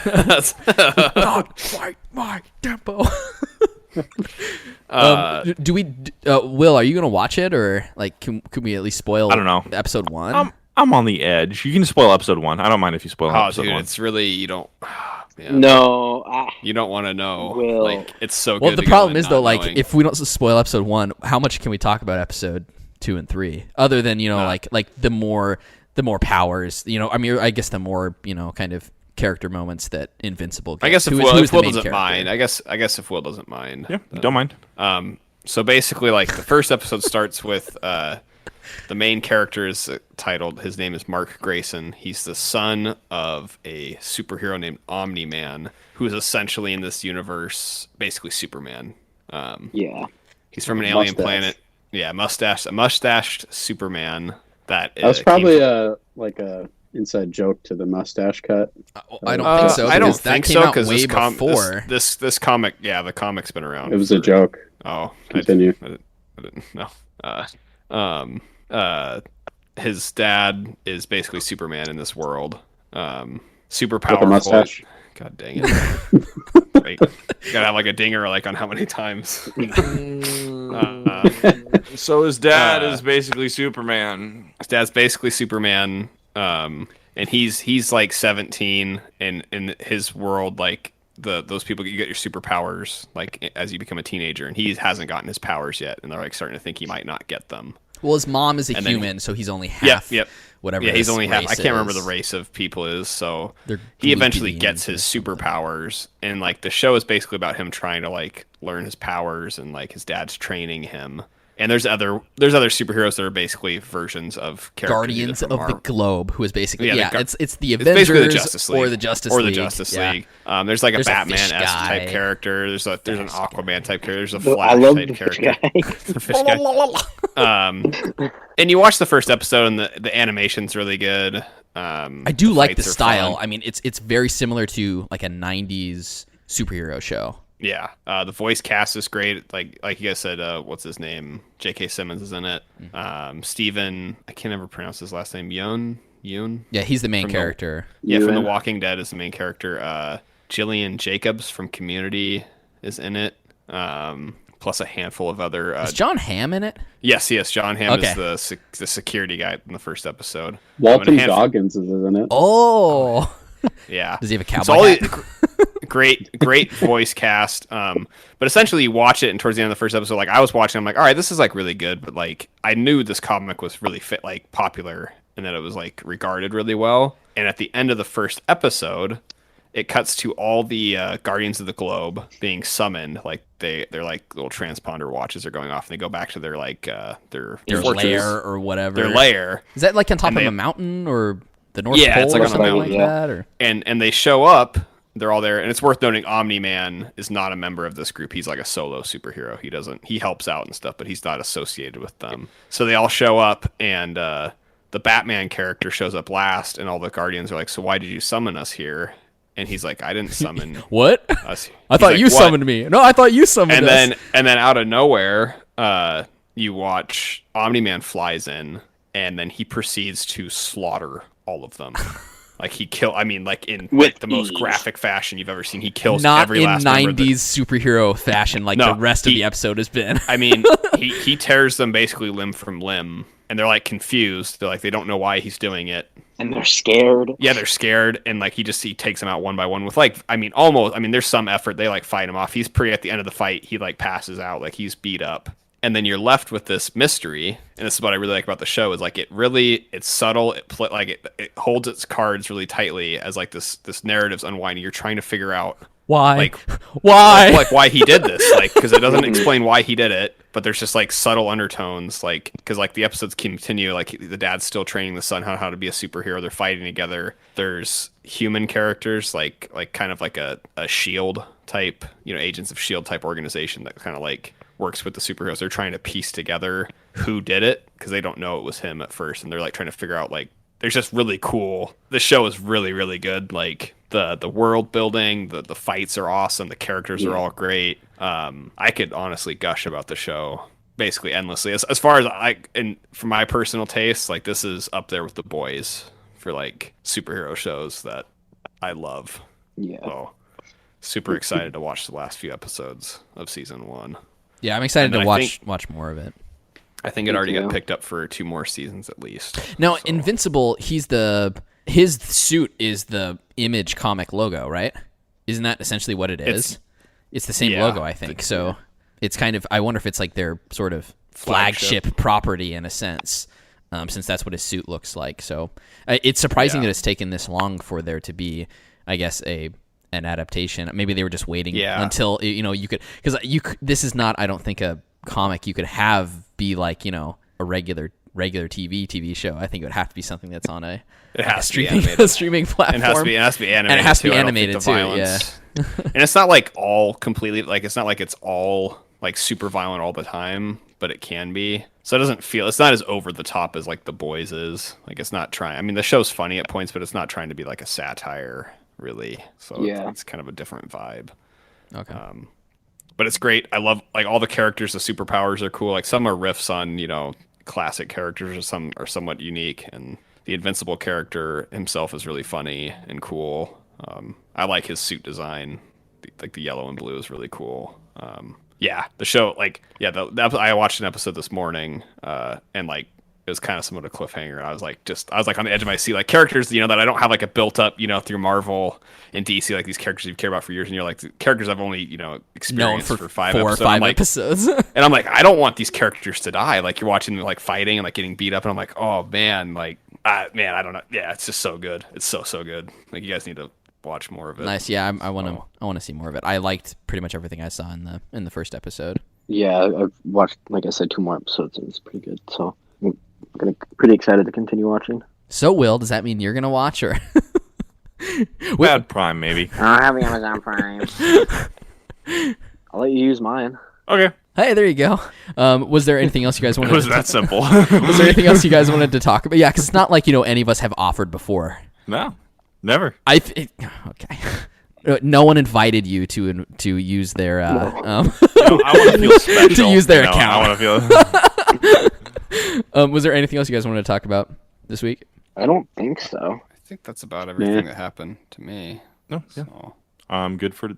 S1: Not quite my tempo. Do we? Will, are you gonna watch it, or like, could we at least spoil?
S3: I don't know.
S1: Episode 1.
S3: I'm on the edge. You can spoil episode 1. I don't mind if you spoil
S2: Oh,
S3: episode
S2: dude,
S3: 1.
S2: it's really you don't. Man,
S4: No.
S2: you don't want to know.
S4: Will.
S2: Like it's so good.
S1: Well, the
S2: to go
S1: problem
S2: in
S1: is
S2: not
S1: though, like
S2: knowing.
S1: if we don't spoil episode 1, how much can we talk about episode 2 and 3? Other than like the more powers. I mean, I guess the more kind of character moments that Invincible gets.
S2: I guess if
S1: Who
S2: Will,
S1: is
S2: if
S1: the
S2: Will
S1: main
S2: doesn't
S1: character?
S2: mind, I guess if Will doesn't mind,
S3: Yeah, don't mind.
S2: So basically, like the first episode starts with the main character is titled. His name is Mark Grayson. He's the son of a superhero named Omni-Man, who is essentially in this universe basically Superman.
S4: Yeah.
S2: He's from an alien
S5: Mustache.
S2: planet. Yeah, a mustached Superman. That
S5: That's
S2: came
S5: probably
S2: from-
S5: a inside joke to the mustache cut.
S1: I don't think so.
S2: I don't
S1: because that
S2: think
S1: came
S2: so
S1: out
S2: because
S1: way
S2: this
S1: before.
S2: this comic, the comic's been around.
S5: It was a joke.
S2: Oh,
S5: Continue.
S2: I didn't know. His dad is basically Superman in this world. Super
S5: With a
S2: powerful.
S5: mustache.
S2: God dang it! Right. You gotta have like a dinger, like on how many times.
S3: So his dad
S2: Uh,
S3: is basically Superman.
S2: His dad's basically Superman, and he's like 17, and in his world, like those people, you get your superpowers like as you become a teenager, and he hasn't gotten his powers yet, and they're like starting to think he might not get them.
S1: Well, his mom is a
S2: And
S1: human, so he's only half.
S2: Yep.
S1: Whatever.
S2: Yeah, he's
S1: his
S2: only half.
S1: race
S2: I can't remember
S1: is.
S2: the race of people is. So
S1: They're
S2: he eventually
S1: Gleepians
S2: gets his
S1: or something.
S2: superpowers, and like the show is basically about him trying to like learn his powers, and like his dad's training him. And there's other superheroes that are basically versions of characters
S1: Guardians of the Globe, who is basically it's the
S2: it's
S1: Avengers
S2: basically the Justice League
S1: or the Justice League. Yeah.
S2: There's like a
S1: There's a
S2: Batman-esque
S1: fish guy.
S2: type character. There's an Aquaman type character. There's a
S4: I
S2: Flash
S4: love
S2: type
S4: the fish
S2: character.
S4: guy.
S2: The fish guy. And you watch the first episode, and the animation's really good.
S1: I do like the
S2: fights are
S1: style.
S2: fun.
S1: I mean, it's very similar to like a '90s superhero show.
S2: Yeah, the voice cast is great. Like you guys said, what's his name? J.K. Simmons is in it. Steven, I can't ever pronounce his last name. Yoon.
S1: Yeah, he's the main
S2: From
S1: character.
S2: Yeah, from The
S4: Ewan.
S2: Walking Dead is the main character. Jillian Jacobs from Community is in it. Plus a handful of other.
S1: Is John Hamm in it?
S2: Yes. John Hamm
S1: Okay.
S2: is the security guy in the first episode.
S5: Walton
S2: a handful-
S5: Goggins is in it.
S1: Oh,
S2: Yeah.
S1: does he have a
S2: It's
S1: cowboy
S2: all
S1: hat?
S2: great voice cast. But essentially, you watch it, and towards the end of the first episode, like I was watching, I'm like, all right, this is like really good. But like, I knew this comic was really popular, and that it was like regarded really well. And at the end of the first episode, it cuts to all the Guardians of the Globe being summoned. Like they're like little transponder watches are going off, and they go back to their
S1: Their
S2: fortress,
S1: lair or whatever.
S2: their lair.
S1: Is that like on top
S2: And
S1: of
S2: they-
S1: a mountain or the North
S2: Yeah,
S1: Pole
S2: it's like
S1: or
S2: on a
S1: something
S4: mountain,
S1: like
S4: yeah.
S1: that? Or
S2: And they show up. They're all there, and it's worth noting Omni-Man is not a member of this group. He's like a solo superhero. He helps out and stuff, but he's not associated with them. So they all show up, and the Batman character shows up last, and all the Guardians are like, "So why did you summon us here?" And he's like, "I didn't summon
S1: what?
S2: us."
S1: I
S2: He's
S1: thought
S2: like,
S1: you
S2: "What?"
S1: summoned me. No, I thought you summoned
S2: And
S1: us.
S2: then out of nowhere, you watch Omni-Man flies in, and then he proceeds to slaughter all of them. Like in
S4: With
S2: the most
S4: ease.
S2: graphic fashion you've ever seen. He kills
S1: Not
S2: every
S1: in
S2: last member of the-
S1: 90s superhero fashion like
S2: No,
S1: the rest of
S2: he-
S1: the episode has been.
S2: I mean, he tears them basically limb from limb, and they're like confused. They're like they don't know why he's doing it.
S4: And they're scared.
S2: Yeah, they're scared, and like he takes them out one by one with there's some effort. They like fight him off. He's pretty at the end of the fight. He like passes out, like he's beat up, and then you're left with this mystery. And this is what I really like about the show is like it's subtle. It holds its cards really tightly as like this narrative's unwinding. You're trying to figure out
S1: Why?
S2: like
S1: Why?
S2: like why he did this, like because it doesn't explain why he did it, but there's just like subtle undertones, like because like the episodes continue, like the dad's still training the son how to be a superhero. They're fighting together. There's human characters like kind of like a shield type, agents of shield type organization that kind of like works with the superheroes. They're trying to piece together who did it because they don't know it was him at first, and they're like trying to figure out like there's just really cool. The show is really, really good. Like the world building, the fights are awesome. The characters are all great. I could honestly gush about the show basically endlessly. As far as and for my personal taste, like this is up there with The Boys for like superhero shows that I love.
S4: Yeah.
S2: So super excited to watch the last few episodes of season 1.
S1: Yeah, I'm excited
S2: And
S1: to
S2: I
S1: watch more of it.
S2: I think it
S4: Me
S2: already got
S4: too.
S2: picked up for 2 more seasons at least.
S1: Now,
S2: So-
S1: Invincible, his suit is the Image comic logo, right? Isn't that essentially what it is? It's the same
S2: yeah,
S1: logo, I think. So it's kind of, I wonder if it's like their sort of
S2: Flagship.
S1: flagship property in a sense, since that's what his suit looks like. So it's surprising
S2: Yeah.
S1: that it's taken this long for there to be, I guess, an adaptation. Maybe they were just waiting until you could, because this is not, I don't think, a comic you could have be like a regular TV show. I think it would have to be something that's on a streaming
S2: animated.
S1: streaming platform.
S2: It has to be animated.
S1: And it has to be
S2: too. I don't think
S1: animated
S2: the
S1: too,
S2: violence- and it's not like all completely like it's not like it's all like super violent all the time, but it can be. So it doesn't feel it's not as over the top as like The Boys is. Like it's not trying. I mean, the show's funny at points, but it's not trying to be like a satire really. So
S4: Yeah.
S2: it's kind of a different vibe.
S1: Okay.
S2: But it's great. I love like all the characters. The superpowers are cool. Like some are riffs on classic characters, or some are somewhat unique. And the Invincible character himself is really funny and cool. I like his suit design. Like the yellow and blue is really cool. Yeah, the show I watched an episode this morning, and like it was kind of somewhat a cliffhanger. I was like on the edge of my seat, like characters, that I don't have like a built up, through Marvel and DC, like these characters you've cared about for years, and you're like the characters I've only, experienced for 5
S1: 4
S2: episodes.
S1: or 5 episodes.
S2: And I'm like, I don't want these characters to die. Like you're watching them like fighting and like getting beat up, and I'm like, oh man, like I don't know. Yeah, it's just so good. It's so good. Like you guys need to watch more of it.
S1: Nice. Yeah, I want to see more of it. I liked pretty much everything I saw in the first episode.
S4: Yeah, I've watched, like I said, 2 more episodes, and it's pretty good. So I'm pretty excited to continue watching.
S1: So, Will, does that mean you're gonna watch, or?
S3: We had Prime, maybe.
S4: I don't have the Amazon Prime. I'll let you use mine.
S3: Okay.
S1: Hey, there you go. Was there anything else you guys wanted?
S3: It was that simple.
S1: Was there anything else you guys wanted to talk about? Yeah, because it's not like any of us have offered before.
S3: No, never.
S1: Okay. No one invited you to use their
S3: I want to feel special.
S1: to use their account.
S3: I want to feel.
S1: Was there anything else you guys wanted to talk about this week?
S4: I don't think so.
S2: I think that's about everything that happened to me.
S3: No, yeah.
S2: So.
S3: I'm good for the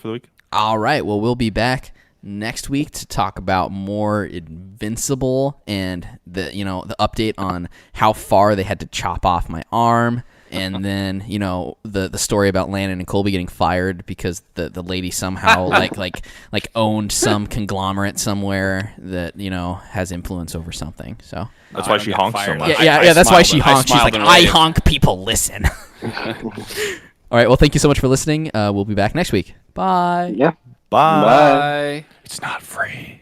S3: week.
S1: All right. Well, we'll be back next week to talk about more Invincible and the update on how far they had to chop off my arm. And then, the story about Landon and Colby getting fired because the lady somehow like owned some conglomerate somewhere that, has influence over something. So
S3: that's why she honks so much.
S1: Yeah, that's why she honks. She's like, I
S2: wave.
S1: honk, people listen. All right, well, thank you so much for listening. We'll be back next week. Bye.
S4: Yeah.
S3: Bye. It's not free.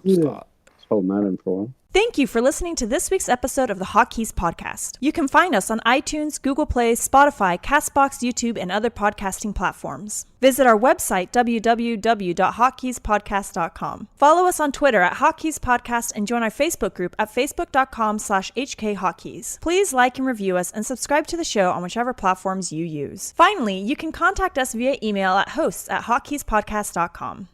S5: Stop. Hold that in for a while.
S6: Thank you for listening to this week's episode of the Hotkeys podcast. You can find us on iTunes, Google Play, Spotify, Castbox, YouTube, and other podcasting platforms. Visit our website, www.hotkeyspodcast.com. Follow us on Twitter at Hotkeys Podcast and join our Facebook group at facebook.com/HKHotkeys. Please like and review us and subscribe to the show on whichever platforms you use. Finally, you can contact us via email at hosts@hotkeyspodcast.com.